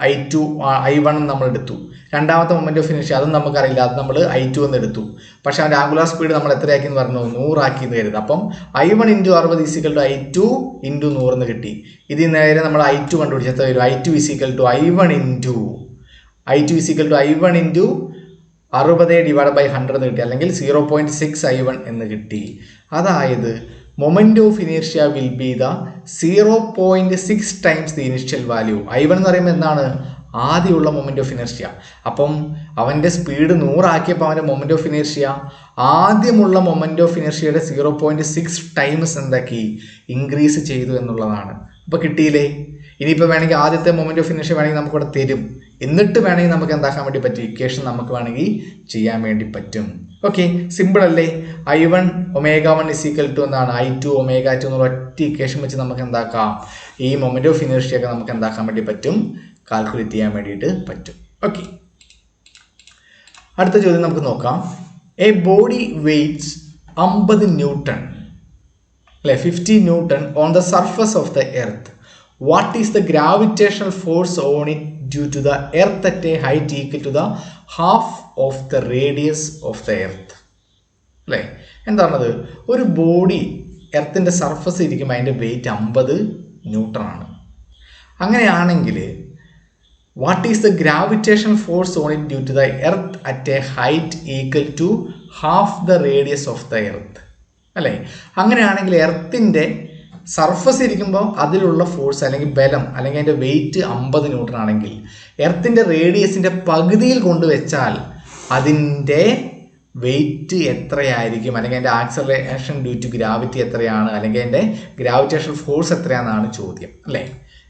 S1: I1 നമ്മൾ എടുത്തു. രണ്ടാമത്തെ മൊമെൻറ്റ് ഓഫ് ഇനർഷ്യ അതും നമുക്കറിയില്ല, അത് നമ്മൾ I2 എന്ന് എടുത്തു. പക്ഷേ അവൻ്റെ ആംഗുലാർ സ്പീഡ് നമ്മൾ എത്രയാക്കി എന്ന് പറഞ്ഞു, 100 ആക്കി എന്ന് കരുതും. അപ്പം I1 × 60 = I2 × 100 എന്ന് കിട്ടി. ഇതിൽ നേരെ നമ്മൾ I2 കണ്ടുപിടിച്ചത് വരും, I2 = I1 × 60 / 100 എന്ന് കിട്ടി, അല്ലെങ്കിൽ 0.6 I1 എന്ന് കിട്ടി. അതായത് moment of inertia will be the 0.6 times the initial value. I1 എന്ന് പറയുമ്പോൾ എന്താണ്, ആദ്യമുള്ള മൊമെൻറ്റ് ഓഫ് ഇനേർഷ്യ. അപ്പം അവൻ്റെ സ്പീഡ് 100 ആക്കിയപ്പോൾ അവൻ്റെ മൊമെൻറ്റ് ഓഫ് ഇനേർഷ്യ ആദ്യമുള്ള മൊമെൻറ്റ് ഓഫ് ഇനേർഷ്യയുടെ 0.6 ടൈംസ് എന്താക്കി, ഇൻക്രീസ് ചെയ്തു എന്നുള്ളതാണ്. അപ്പോൾ കിട്ടിയില്ലേ. ഇനിയിപ്പോൾ വേണമെങ്കിൽ ആദ്യത്തെ മൊമെൻറ്റ് ഓഫ് ഇനേർഷ്യ വേണമെങ്കിൽ നമുക്കിവിടെ തരും. എന്നിട്ട് വേണമെങ്കിൽ നമുക്ക് എന്താക്കാൻ വേണ്ടി പറ്റും, ഇക്വേഷൻ നമുക്ക് വേണമെങ്കിൽ ചെയ്യാൻ വേണ്ടി പറ്റും. ഓക്കെ, സിമ്പിൾ അല്ലേ. I1 ω1 = എന്താണ്, I2 ω2 എന്നുള്ള ഒറ്റ ഇക്വേഷൻ വെച്ച് നമുക്ക് എന്താക്കാം, ഈ മൊമെൻറ്റ് ഓഫ് ഇനർഷ്യ ഒക്കെ നമുക്ക് എന്താക്കാൻ വേണ്ടി പറ്റും, കാൽക്കുലേറ്റ് ചെയ്യാൻ വേണ്ടിയിട്ട് പറ്റും. ഓക്കെ, അടുത്ത ചോദ്യം നമുക്ക് നോക്കാം. എ ബോഡി വെയ്റ്റ്സ് 50 ന്യൂട്ടൺ അല്ലെ 50 newton on the surface of the earth. What is the gravitational force on it due to the earth at a height equal to the half of the radius of the earth. അല്ലേ? എന്താണത്? ഒരു body എർത്തിൻ്റെ surface ഇരിക്കുമ്പോൾ അതിൻ്റെ wait 50 newton ആണ്. അങ്ങനെയാണെങ്കിൽ what is the gravitation force on it due to the earth at a height equal to half the radius of the earth? അല്ലേ? അങ്ങനെയാണെങ്കിൽ എർത്തിൻ്റെ surface ഇരിക്കുമ്പോൾ അതിലുള്ള ഫോഴ്സ് അല്ലെങ്കിൽ ബലം അല്ലെങ്കിൽ അതിൻ്റെ വെയിറ്റ് 50 ന്യൂട്ടൺ ആണെങ്കിൽ എർത്തിൻ്റെ റേഡിയസിൻ്റെ പകുതിയിൽ കൊണ്ടുവച്ചാൽ അതിൻ്റെ വെയിറ്റ് എത്രയായിരിക്കും, അല്ലെങ്കിൽ അതിൻ്റെ ആക്സലറേഷൻ ഡ്യൂ ടു ഗ്രാവിറ്റി എത്രയാണ്, അല്ലെങ്കിൽ അതിൻ്റെ ഗ്രാവിറ്റേഷൻ ഫോഴ്സ് എത്രയാണെന്നാണ് ചോദ്യം. അല്ലേ?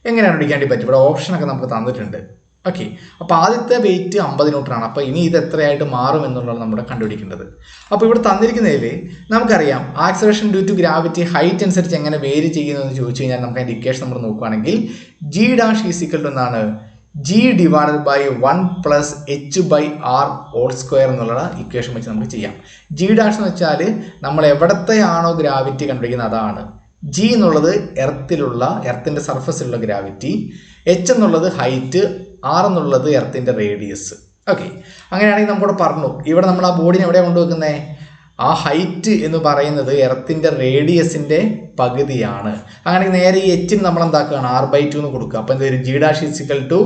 S1: എങ്ങനെയാണ് പിടിക്കാൻ വേണ്ടി പറ്റും? ഇവിടെ ഓപ്ഷനൊക്കെ നമുക്ക് തന്നിട്ടുണ്ട്. ഓക്കെ, അപ്പോൾ ആദ്യത്തെ വെയിറ്റ് 50 ന്യൂട്ടൺ ആണ്. അപ്പോൾ ഇനി ഇത് എത്രയായിട്ട് മാറും എന്നുള്ളതാണ് നമ്മുടെ കണ്ടുപിടിക്കേണ്ടത്. അപ്പോൾ ഇവിടെ തന്നിരിക്കുന്നതിൽ നമുക്കറിയാം acceleration due to gravity height അനുസരിച്ച് എങ്ങനെ വേരി ചെയ്യുന്നു എന്ന് ചോദിച്ചു കഴിഞ്ഞാൽ നമുക്ക് അതിൻ്റെ ഇക്വേഷൻ നമ്മൾ നോക്കുകയാണെങ്കിൽ G dash is equal to എന്താണ്? G divided by 1 plus H by R whole square എന്നുള്ള ഇക്വേഷൻ വെച്ച് നമുക്ക് ചെയ്യാം. ജി ഡാഷ് എന്ന് വെച്ചാൽ നമ്മൾ എവിടത്തെയാണോ ഗ്രാവിറ്റി കണ്ടുപിടിക്കുന്നത് അതാണ്. ജി എന്നുള്ളത് എർത്തിൻ്റെ സർഫസിലുള്ള ഗ്രാവിറ്റി, എച്ച് എന്നുള്ളത് ഹൈറ്റ്, ആർ എന്നുള്ളത് എർത്തിൻ്റെ റേഡിയസ്. ഓക്കെ, അങ്ങനെയാണെങ്കിൽ നമുക്കിവിടെ പറഞ്ഞു ഇവിടെ നമ്മൾ ആ ബോഡിനെ എവിടെയാണ് കൊണ്ടുവെക്കുന്നത്? ആ ഹൈറ്റ് എന്ന് പറയുന്നത് എർത്തിൻ്റെ റേഡിയസിൻ്റെ പകുതിയാണ്. അങ്ങനെയാണെങ്കിൽ നേരെ ഈ എച്ചിന് നമ്മൾ എന്താക്കുകയാണ്? R/2 എന്ന് കൊടുക്കുക. അപ്പോൾ എന്ത് വരും? G dash equal to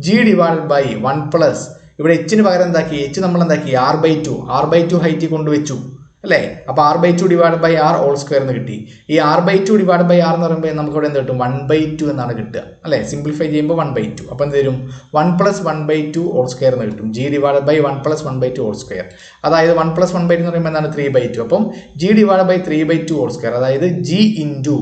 S1: G divided by 1 plus ഇവിടെ എച്ചിന് പകരം എന്താക്കി? എച്ച് നമ്മൾ എന്താക്കി? R/2 ഹൈറ്റ് കൊണ്ടുവച്ചു അല്ലേ? അപ്പോൾ R/2 divide by R whole square എന്ന് കിട്ടി. ഈ R/2 ഡിവൈഡ് ബൈ ആർ എന്ന് പറയുമ്പോൾ നമുക്ക് ഇവിടെ എന്ത് കിട്ടും? 1/2 എന്നാണ് കിട്ടുക അല്ലേ? സിംപ്ലിഫൈ ചെയ്യുമ്പോൾ 1/2. അപ്പോൾ എന്ത് വരും? 1 പ്ലസ് 1/2 ഹോൾ സ്ക്വയർ എന്ന് കിട്ടും. G divide by 1 plus 1/2 whole square, അതായത് 1 പ്ലസ് 1/2 എന്ന് പറയുമ്പോൾ എന്താണ്? 3/2. അപ്പം G divide by 3/2 whole square, അതായത് ജി ഇൻറ്റു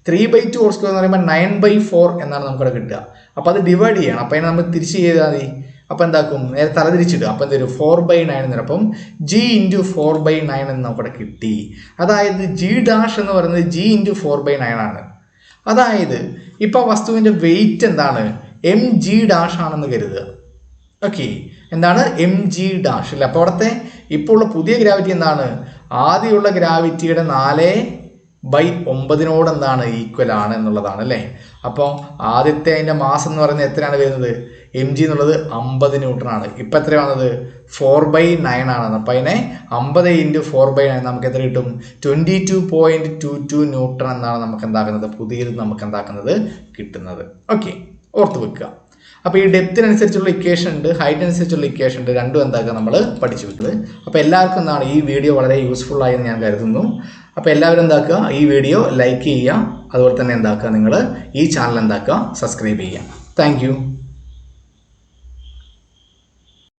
S1: 3/2 ഹോൾ സ്ക്വയർ എന്ന് പറയുമ്പോൾ 9/4 എന്നാണ് നമുക്കിവിടെ കിട്ടുക. അപ്പോൾ അത് ഡിവൈഡ് ചെയ്യണം. അപ്പോൾ അതിനെ നമ്മൾ തിരിച്ച് ചെയ്താൽ മതി. അപ്പോൾ എന്താക്കും? നേരെ തലതിരിച്ചിടുക. അപ്പോൾ എന്തൊരു 4/9 എന്ന്. അപ്പം ജി ഇൻറ്റു 4/9 എന്ന് നമുക്കിവിടെ കിട്ടി. അതായത് ജി ഡാഷ് എന്ന് പറയുന്നത് ജി ഇൻറ്റു 4/9 ആണ്. അതായത് ഇപ്പോൾ വസ്തുവിൻ്റെ വെയിറ്റ് എന്താണ്? എം ജി ഡാഷ് ആണെന്ന് കരുതുക. ഓക്കെ, എന്താണ്? എം ജി ഡാഷ് അല്ലേ? അപ്പോൾ അവിടുത്തെ ഇപ്പോൾ ഉള്ള പുതിയ ഗ്രാവിറ്റി എന്താണ്? ആദ്യമുള്ള ഗ്രാവിറ്റിയുടെ 4/9 എന്താണ്? ഈക്വൽ ആണ് എന്നുള്ളതാണ് അല്ലേ? അപ്പോൾ ആദ്യത്തെ അതിൻ്റെ മാസ് എന്ന് പറയുന്നത് എത്രയാണ് വരുന്നത്? എം ജി എന്നുള്ളത് 50 ന്യൂട്ടൺ ആണ്. ഇപ്പം എത്ര വന്നത്? 4/9 ആണ്. അപ്പോൾ അതിനെ 50 ഇൻറ്റു 4/9 നമുക്ക് എത്ര കിട്ടും? 22.22 ന്യൂട്ടൺ എന്നാണ് നമുക്ക് എന്താക്കുന്നത്? പുതിയത് നമുക്ക് എന്താക്കുന്നത്? കിട്ടുന്നത്. ഓക്കെ, ഓർത്ത് വെക്കുക. അപ്പോൾ ഈ ഡെപ്തിനനുസരിച്ചുള്ള ഇക്വേഷൻ ഉണ്ട്, ഹൈറ്റ് അനുസരിച്ചുള്ള ഇക്വേഷൻ ഉണ്ട്, രണ്ടും എന്താക്കുക നമ്മൾ പഠിച്ചു വിട്ടത്. അപ്പോൾ എല്ലാവർക്കും എന്താണ് ഈ വീഡിയോ വളരെ യൂസ്ഫുൾ ആയെന്ന് ഞാൻ കരുതുന്നു. അപ്പോൾ എല്ലാവരും എന്താക്കുക? ഈ വീഡിയോ ലൈക്ക് ചെയ്യുക, അതുപോലെ തന്നെ എന്താക്കുക? നിങ്ങൾ ഈ ചാനൽ എന്താക്കുക? സബ്സ്ക്രൈബ് ചെയ്യുക. താങ്ക്